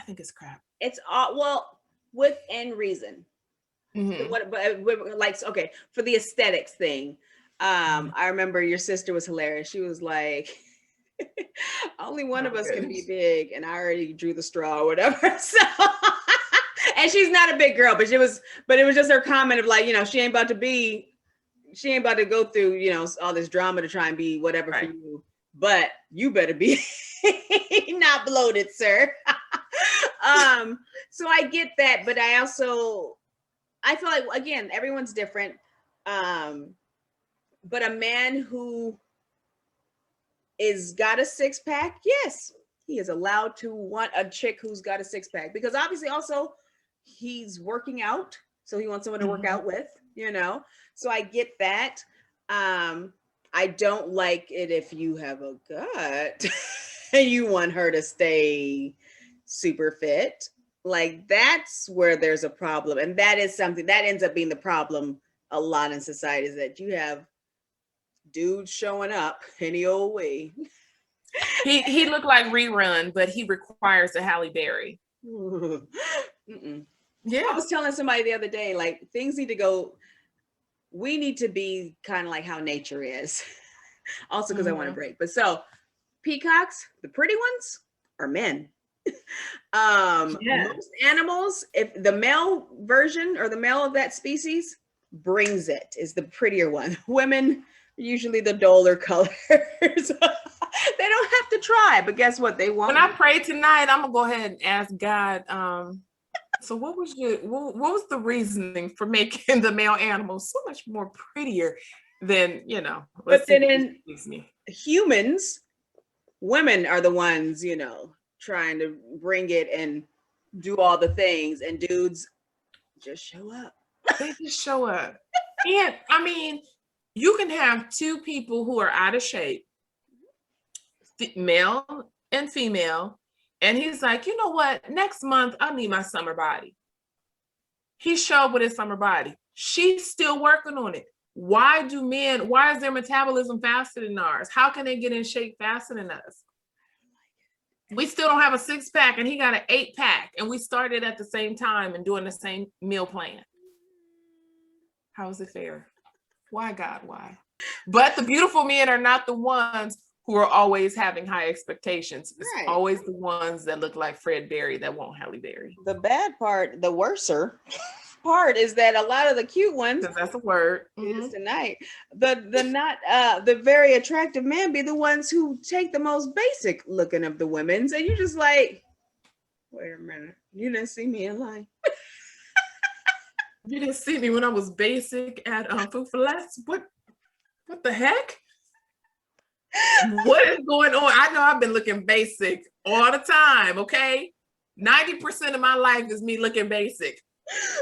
think it's crap. It's all within reason. For the aesthetics thing, I remember your sister was hilarious. She was like, only one of us can be big, and I already drew the straw or whatever. So, and she's not a big girl, but it was just her comment of like, she ain't about to go through, all this drama to try and be whatever for you. But you better be not bloated, sir. So I get that, but I feel like, again, everyone's different. But a man who got a six-pack, yes, he is allowed to want a chick who's got a six-pack, because obviously also he's working out, so he wants someone to work out with, so I get that. I don't like it if you have a gut and you want her to stay super fit. Like, that's where there's a problem. And that is something that ends up being the problem a lot in society, is that you have dudes showing up any old way. He looked like Rerun, but he requires a Halle Berry. Yeah. I was telling somebody the other day, like, things need to go. We need to be kind of like how nature is. Also, because I want a break. But so peacocks, the pretty ones, are men. Most animals, if the male version or the male of that species brings it, is the prettier one. Women, usually the duller colors. They don't have to try, but guess what? They want. When I pray tonight, I'm gonna go ahead and ask God. So what was the reasoning for making the male animals so much more prettier than, But then in humans, women are the ones, trying to bring it and do all the things, and dudes just show up. They just show up. And I mean, you can have two people who are out of shape, male and female, and he's like, you know what? Next month, I need my summer body. He showed with his summer body. She's still working on it. Why is their metabolism faster than ours? How can they get in shape faster than us? We still don't have a 6-pack, and he got an 8-pack, and we started at the same time and doing the same meal plan. How is it fair? Why, God, why? But the beautiful men are not the ones who are always having high expectations. It's Right. always the ones that look like Fred Berry that want Halle Berry. The bad part, the worser part, is that a lot of the cute ones, Because that's a word. is tonight, the very attractive men be the ones who take the most basic looking of the women. So you just like, wait a minute, you didn't see me in line. You didn't see me when I was basic at Food for Less. What the heck? What is going on? I know I've been looking basic all the time, okay? 90% of my life is me looking basic.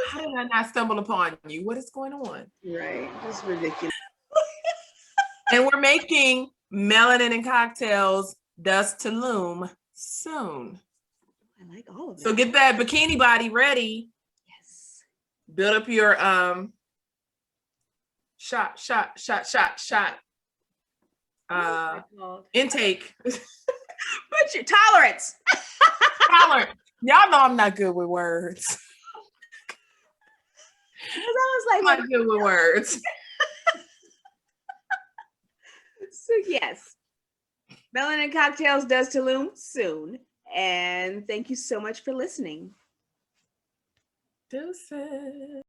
How did I not stumble upon you? What is going on? Right, just ridiculous. And we're making Melanin and Cocktails Dust to Loom soon. I like all of that. So get that bikini body ready. Yes. Build up your shot intake. But your tolerance. Tolerant. Y'all know I'm not good with words. I was like, I'm not good with words. So yes, Melanin Cocktails Does to Loom soon. And thank you so much for listening. Deuces.